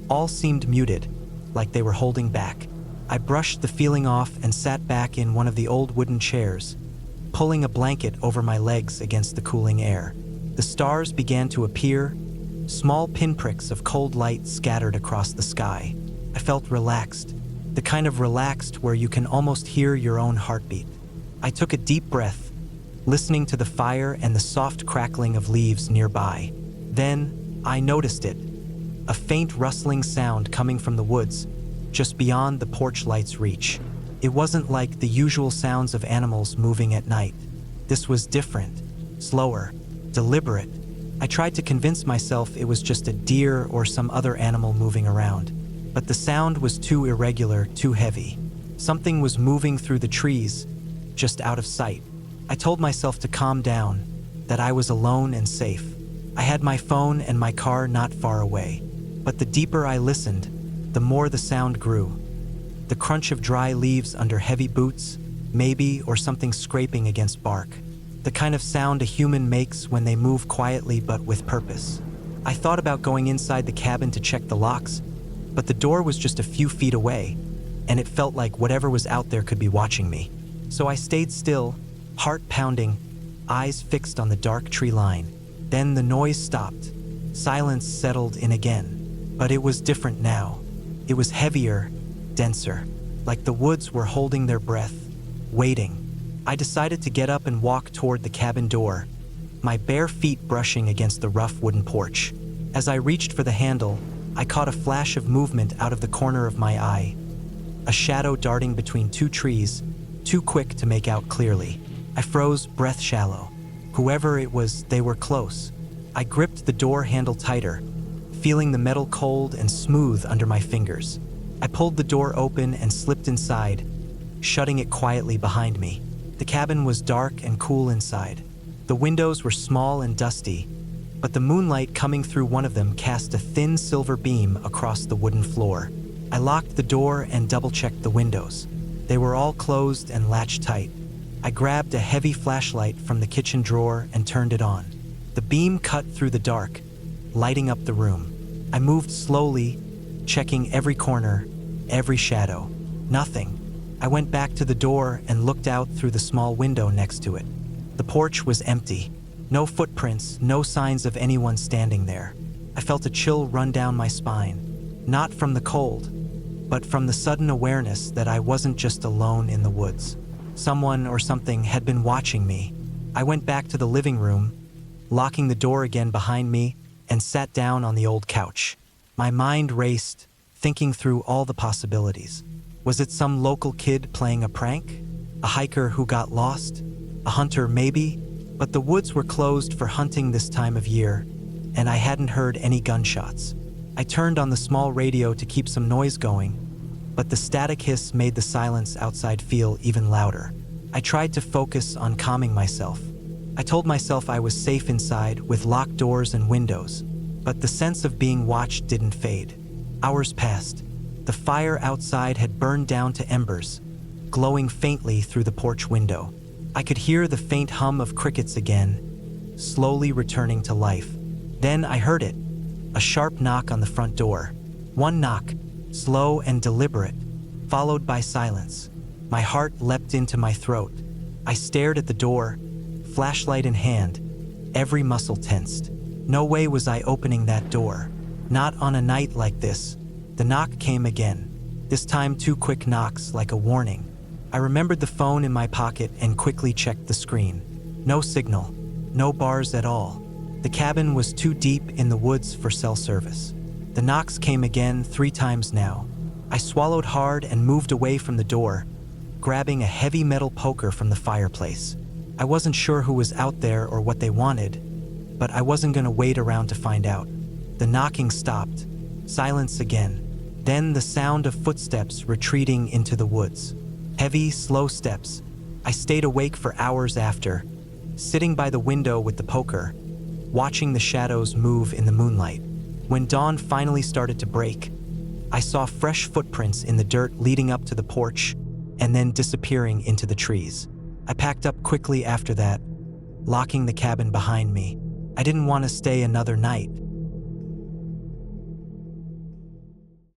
all seemed muted, like they were holding back. I brushed the feeling off and sat back in one of the old wooden chairs, pulling a blanket over my legs against the cooling air. The stars began to appear, small pinpricks of cold light scattered across the sky. I felt relaxed, the kind of relaxed where you can almost hear your own heartbeat. I took a deep breath, listening to the fire and the soft crackling of leaves nearby. Then, I noticed it, a faint rustling sound coming from the woods, just beyond the porch light's reach. It wasn't like the usual sounds of animals moving at night. This was different, slower, deliberate. I tried to convince myself it was just a deer or some other animal moving around, but the sound was too irregular, too heavy. Something was moving through the trees, just out of sight. I told myself to calm down, that I was alone and safe. I had my phone and my car not far away, but the deeper I listened, the more the sound grew. The crunch of dry leaves under heavy boots, maybe, or something scraping against bark. The kind of sound a human makes when they move quietly but with purpose. I thought about going inside the cabin to check the locks, but the door was just a few feet away, and it felt like whatever was out there could be watching me. So I stayed still, heart pounding, eyes fixed on the dark tree line. Then the noise stopped. Silence settled in again. But it was different now. It was heavier, denser, like the woods were holding their breath, waiting. I decided to get up and walk toward the cabin door, my bare feet brushing against the rough wooden porch. As I reached for the handle, I caught a flash of movement out of the corner of my eye, a shadow darting between two trees, too quick to make out clearly. I froze, breath shallow. Whoever it was, they were close, I gripped the door handle tighter, feeling the metal cold and smooth under my fingers. I pulled the door open and slipped inside, shutting it quietly behind me. The cabin was dark and cool inside. The windows were small and dusty, but the moonlight coming through one of them cast a thin silver beam across the wooden floor. I locked the door and double-checked the windows. They were all closed and latched tight. I grabbed a heavy flashlight from the kitchen drawer and turned it on. The beam cut through the dark, lighting up the room. I moved slowly, checking every corner, every shadow. Nothing. I went back to the door and looked out through the small window next to it. The porch was empty. No footprints, no signs of anyone standing there. I felt a chill run down my spine, not from the cold, but from the sudden awareness that I wasn't just alone in the woods. Someone or something had been watching me. I went back to the living room, locking the door again behind me, and sat down on the old couch. My mind raced, thinking through all the possibilities. Was it some local kid playing a prank? A hiker who got lost? A hunter, maybe? But the woods were closed for hunting this time of year, and I hadn't heard any gunshots. I turned on the small radio to keep some noise going, but the static hiss made the silence outside feel even louder. I tried to focus on calming myself. I told myself I was safe inside with locked doors and windows, but the sense of being watched didn't fade. Hours passed. The fire outside had burned down to embers, glowing faintly through the porch window. I could hear the faint hum of crickets again, slowly returning to life. Then I heard it, a sharp knock on the front door. One knock, slow and deliberate, followed by silence. My heart leapt into my throat. I stared at the door, flashlight in hand, every muscle tensed. No way was I opening that door. Not on a night like this. The knock came again, this time 2 quick knocks like a warning. I remembered the phone in my pocket and quickly checked the screen. No signal, no bars at all. The cabin was too deep in the woods for cell service. The knocks came again 3 times now. I swallowed hard and moved away from the door, grabbing a heavy metal poker from the fireplace. I wasn't sure who was out there or what they wanted, but I wasn't going to wait around to find out. The knocking stopped. Silence again. Then the sound of footsteps retreating into the woods. Heavy, slow steps. I stayed awake for hours after, sitting by the window with the poker, watching the shadows move in the moonlight. When dawn finally started to break, I saw fresh footprints in the dirt leading up to the porch and then disappearing into the trees. I packed up quickly after that, locking the cabin behind me. I didn't want to stay another night.